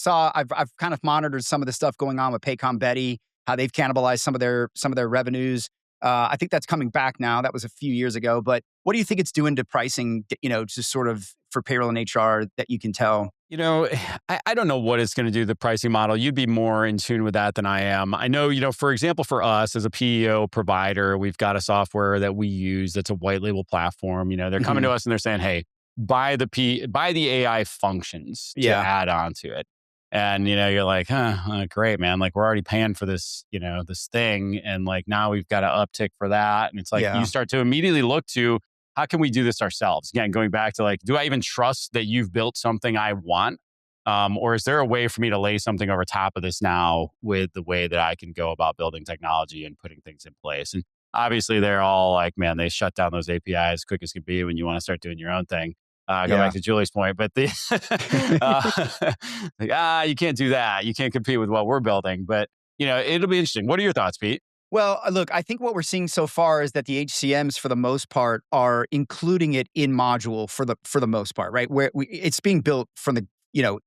kind of monitored some of the stuff going on with Paycom Betty, how they've cannibalized some of their revenues. I think that's coming back now. That was a few years ago. But what do you think it's doing to pricing? Just sort of for payroll and HR that you can tell. I don't know what it's going to do to the pricing model. You'd be more in tune with that than I am. I know, for example, for us as a PEO provider, we've got a software that we use that's a white label platform. They're coming to us and they're saying, hey, buy the AI functions to add on to it. And, you're like, great, man. We're already paying for this, this thing. And now we've got an uptick for that. And it's you start to immediately look to, how can we do this ourselves? Again, going back to do I even trust that you've built something I want? Or is there a way for me to lay something over top of this now with the way that I can go about building technology and putting things in place? And obviously they're all man, they shut down those APIs as quick as can be when you want to start doing your own thing. Go back to Julie's point, but you can't do that. You can't compete with what we're building, but it'll be interesting. What are your thoughts, Pete? Well, look, I think what we're seeing so far is that the HCMs, for the most part, are including it in module for the most part, right? Where it's being built from the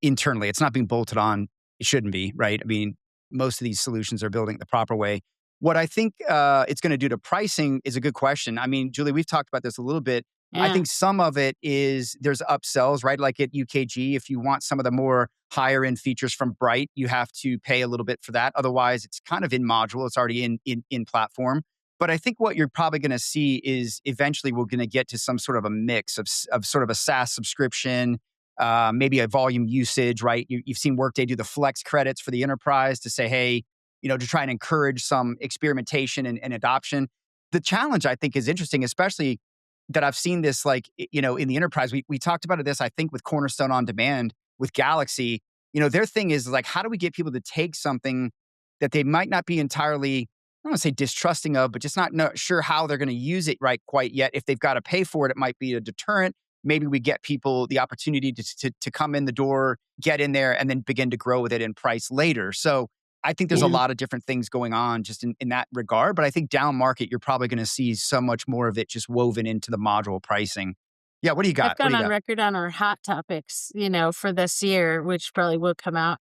internally. It's not being bolted on. It shouldn't be, right? I mean, most of these solutions are building it the proper way. What I think it's going to do to pricing is a good question. I mean, Julie, we've talked about this a little bit. Yeah. I think some of it is there's upsells, right? Like at UKG, if you want some of the more higher end features from Bright, you have to pay a little bit for that. Otherwise, it's kind of in module. It's already in platform. But I think what you're probably going to see is eventually we're going to get to some sort of a mix of sort of a SaaS subscription, maybe a volume usage, right? You've seen Workday do the flex credits for the enterprise to say, hey, to try and encourage some experimentation and adoption. The challenge, I think, is interesting, especially that I've seen this in the enterprise. We talked about this, I think, with Cornerstone On Demand, with Galaxy. Their thing is how do we get people to take something that they might not be entirely, I don't want to say distrusting of, but just not sure how they're going to use it right quite yet. If they've got to pay for it, it might be a deterrent. Maybe we get people the opportunity to come in the door, get in there, and then begin to grow with it in price later. So I think there's a lot of different things going on just in that regard. But I think down market, you're probably going to see so much more of it just woven into the module pricing. Yeah, what do you got? I've gone on record on our hot topics, for this year, which probably will come out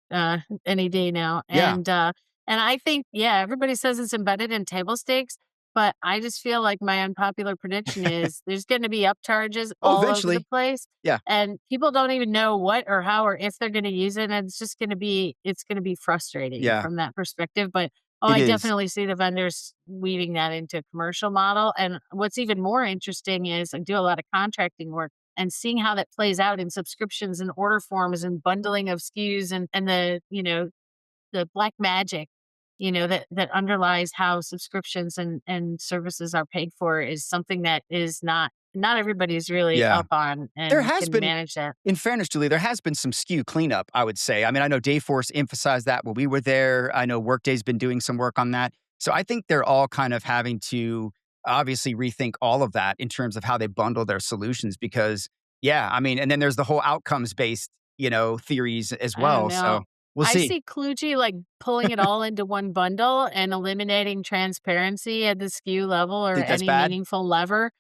any day now. And I think, everybody says it's embedded in table stakes, but I just feel like my unpopular prediction is there's going to be upcharges all over the place. Yeah. And people don't even know what or how or if they're going to use it. And it's going to be frustrating from that perspective. But I definitely see the vendors weaving that into a commercial model. And what's even more interesting is I do a lot of contracting work and seeing how that plays out in subscriptions and order forms and bundling of SKUs and the, the black magic, that underlies how subscriptions and services are paid for is something that is not not everybody's really Yeah. up on There and has can been, manage that. in fairness, Julie, there has been some SKU cleanup, I would say. I mean, I know Dayforce emphasized that when we were there. I know Workday's been doing some work on that. So I think they're all kind of having to obviously rethink all of that in terms of how they bundle their solutions because, yeah, I mean, and then there's the whole outcomes based, theories as I don't well. know. So we'll I see. see Kluge like pulling it all into one bundle and eliminating transparency at the SKU level or Think that's any bad? meaningful lever.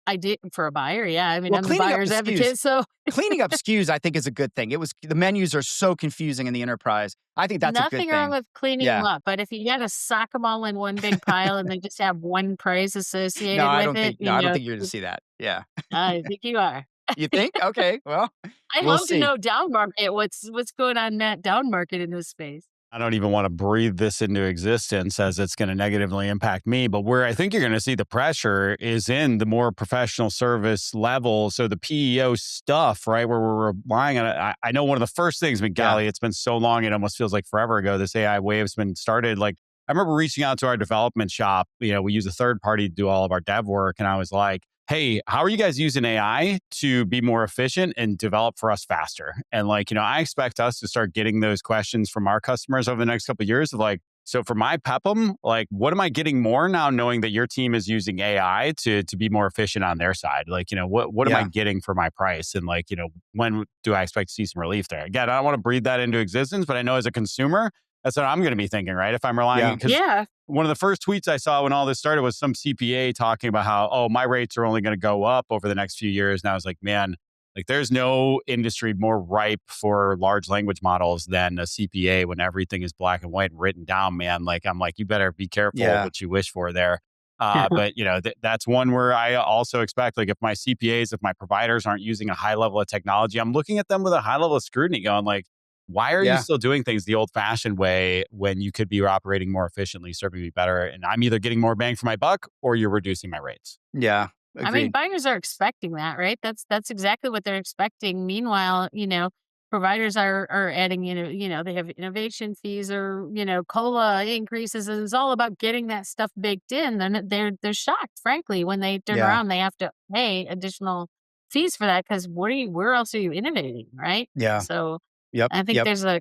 I did for a buyer, yeah. I mean, Well, I'm the buyer's advocate, so cleaning up SKUs, I think is a good thing. The menus are so confusing in the enterprise. I think that's a good nothing wrong thing. with cleaning them Yeah. up. But if you gotta sock them all in one big pile and then just have one price No, associated I with don't it, think, no, I don't think you're going to see that. Yeah. I think you are. You think? Okay. Well, I'd we'll love to see. know down market, what's going on in that down market in this space. I don't even want to breathe this into existence as it's going to negatively impact me. But where I think you're going to see the pressure is in the more professional service level. So the PEO stuff, right, where we're relying on it. I know one of the first things, Yeah. McGally, it's been so long, it almost feels like forever ago, this AI wave's been started. Like, I remember reaching out to our development shop. We use a third party to do all of our dev work. And I was like, hey, how are you guys using AI to be more efficient and develop for us faster? And I expect us to start getting those questions from our customers over the next couple of years of like, so for my PEPM, like, what am I getting more now knowing that your team is using AI to be more efficient on their side? Like, what am I Yeah. getting for my price? And when do I expect to see some relief there? Again, I don't want to breathe that into existence, but I know as a consumer, that's what I'm going to be thinking, right? If I'm relying, Yeah. because Yeah. one of the first tweets I saw when all this started was some CPA talking about how, oh, my rates are only going to go up over the next few years. And I was like, man, like there's no industry more ripe for large language models than a CPA when everything is black and white and written down, man. Like, I'm like, you better be careful Yeah. what you wish for there. But that's one where I also expect, like, if my CPAs, if my providers aren't using a high level of technology, I'm looking at them with a high level of scrutiny going like, why are you Yeah. still doing things the old fashioned way when you could be operating more efficiently, serving me better? And I'm either getting more bang for my buck or you're reducing my rates. Yeah. I mean, Agreed. buyers are expecting that, right? That's exactly what they're expecting. Meanwhile, providers are adding, they have innovation fees or, COLA increases, and it's all about getting that stuff baked in. Then they're shocked, frankly, when they turn Yeah. around, they have to pay additional fees for that because where else are you innovating, right? Yeah. So Yep. I think Yep. there's a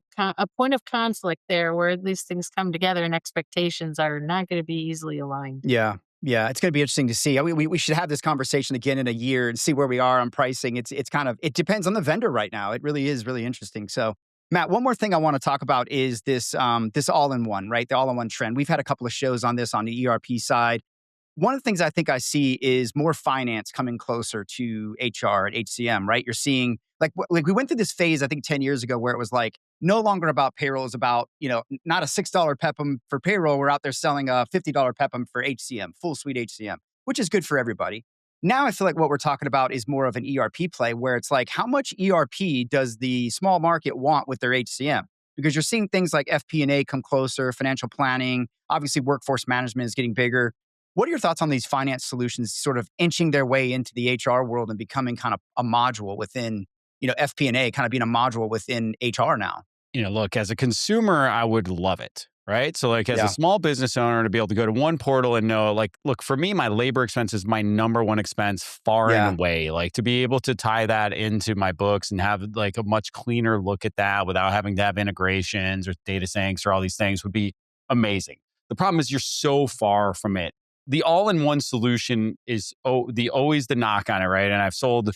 point of conflict there where these things come together and expectations are not going to be easily aligned. Yeah. Yeah. It's going to be interesting to see. We should have this conversation again in a year and see where we are on pricing. It's kind of, it depends on the vendor right now. It really is really interesting. So, Matt, one more thing I want to talk about is this all-in-one, right? The all-in-one trend. We've had a couple of shows on this on the ERP side. One of the things I think I see is more finance coming closer to HR and HCM, right? You're seeing like we went through this phase, I think 10 years ago where it was like no longer about payroll, is about, not a $6 PEPM for payroll. We're out there selling a $50 PEPM for HCM, full suite HCM, which is good for everybody. Now I feel like what we're talking about is more of an ERP play where it's like, how much ERP does the small market want with their HCM? Because you're seeing things like FP&A come closer, financial planning, obviously workforce management is getting bigger. What are your thoughts on these finance solutions sort of inching their way into the HR world and becoming kind of a module within, FP&A kind of being a module within HR now? Look, as a consumer, I would love it. Right. So like as a Yeah. small business owner to be able to go to one portal and know, like, look, for me, my labor expense is my number one expense far and Yeah. away. Like to be able to tie that into my books and have like a much cleaner look at that without having to have integrations or data syncs or all these things would be amazing. The problem is you're so far from it. The all-in-one solution is always the knock on it, right? And I've sold it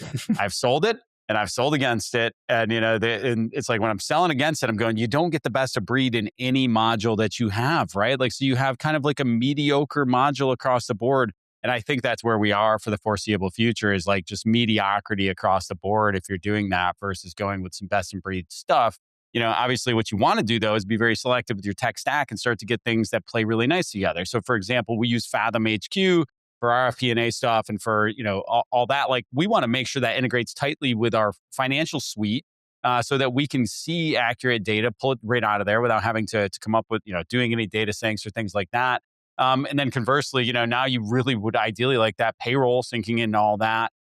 and I've sold against it. And, and it's like when I'm selling against it, I'm going, you don't get the best of breed in any module that you have, right? Like, so you have kind of like a mediocre module across the board. And I think that's where we are for the foreseeable future is like just mediocrity across the board if you're doing that versus going with some best in breed stuff. Obviously what you want to do though is be very selective with your tech stack and start to get things that play really nice together. So for example, we use Fathom HQ for our FP&A stuff and for, all that. Like we want to make sure that integrates tightly with our financial suite so that we can see accurate data, pull it right out of there without having to come up with, doing any data syncs or things like that. And then conversely, now you really would ideally like that payroll syncing in all that.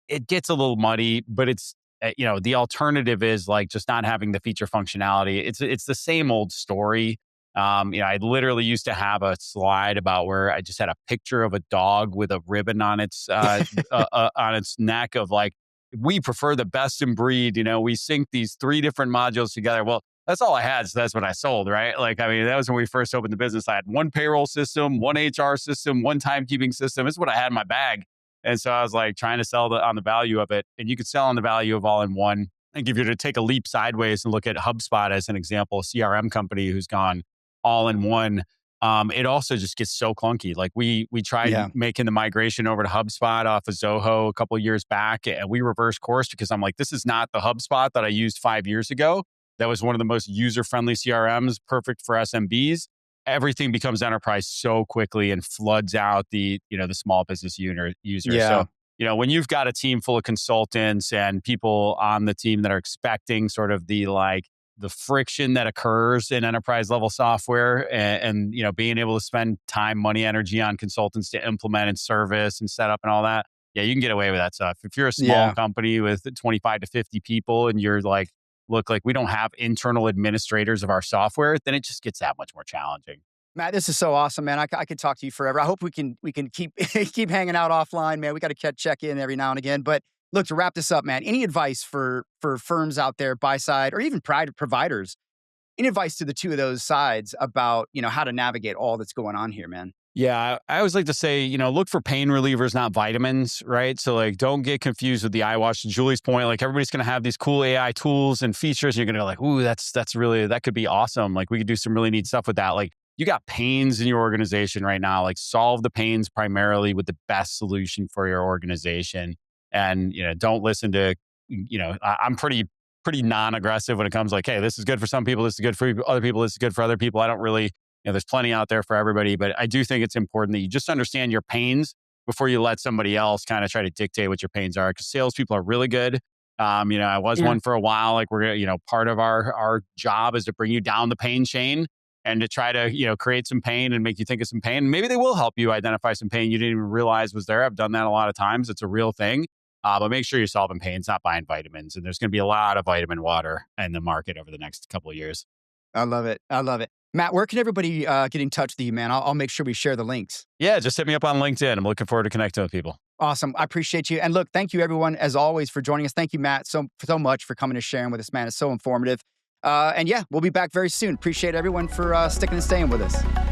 It gets a little muddy, but it's, the alternative is like just not having the feature functionality. It's the same old story. I literally used to have a slide about where I just had a picture of a dog with a ribbon on its on its neck of like, we prefer the best in breed. We sync these 3 different modules together. Well, that's all I had. So that's what I sold, right? Like, I mean, that was when we first opened the business. I had one payroll system, one HR system, one timekeeping system. It's what I had in my bag. And so I was like trying to sell on the value of it. And you could sell on the value of all in one. I think if you were to take a leap sideways and look at HubSpot as an example, a CRM company who's gone all in one, it also just gets so clunky. Like we tried making the migration over to HubSpot off of Zoho a couple of years back, and we reversed course because I'm like, this is not the HubSpot that I used 5 years ago. That was one of the most user-friendly CRMs, perfect for SMBs. Everything becomes enterprise so quickly and floods out the small business user. Yeah. So, when you've got a team full of consultants and people on the team that are expecting sort of the friction that occurs in enterprise level software and being able to spend time, money, energy on consultants to implement and service and set up and all that. Yeah, you can get away with that stuff. If you're a small company with 25 to 50 people and you're like, look, like we don't have internal administrators of our software, then it just gets that much more challenging. Matt, this is so awesome, man. I could talk to you forever. I hope we can keep keep hanging out offline, man. We got to check in every now and again. But look, to wrap this up, man, any advice for firms out there, buy side or even private providers? Any advice to the two of those sides about how to navigate all that's going on here, man? Yeah, I always like to say, look for pain relievers, not vitamins, right? So like, don't get confused with the eye wash. To Julie's point, like everybody's going to have these cool AI tools and features. And you're going to be like, ooh, that could be awesome. Like we could do some really neat stuff with that. Like you got pains in your organization right now, like solve the pains primarily with the best solution for your organization. And, don't listen to, I'm pretty non-aggressive when it comes like, hey, this is good for some people. This is good for other people. This is good for other people. I don't really, there's plenty out there for everybody, but I do think it's important that you just understand your pains before you let somebody else kind of try to dictate what your pains are. Because salespeople are really good. I was one for a while. Like part of our job is to bring you down the pain chain and to try to, create some pain and make you think of some pain. Maybe they will help you identify some pain you didn't even realize was there. I've done that a lot of times. It's a real thing. But make sure you're solving pains, not buying vitamins. And there's going to be a lot of vitamin water in the market over the next couple of years. I love it. Matt, where can everybody get in touch with you, man? I'll make sure we share the links. Yeah, just hit me up on LinkedIn. I'm looking forward to connecting with people. Awesome. I appreciate you. And look, thank you everyone, as always, for joining us. Thank you, Matt, so much for coming and sharing with us, man. It's so informative. And yeah, we'll be back very soon. Appreciate everyone for sticking and staying with us.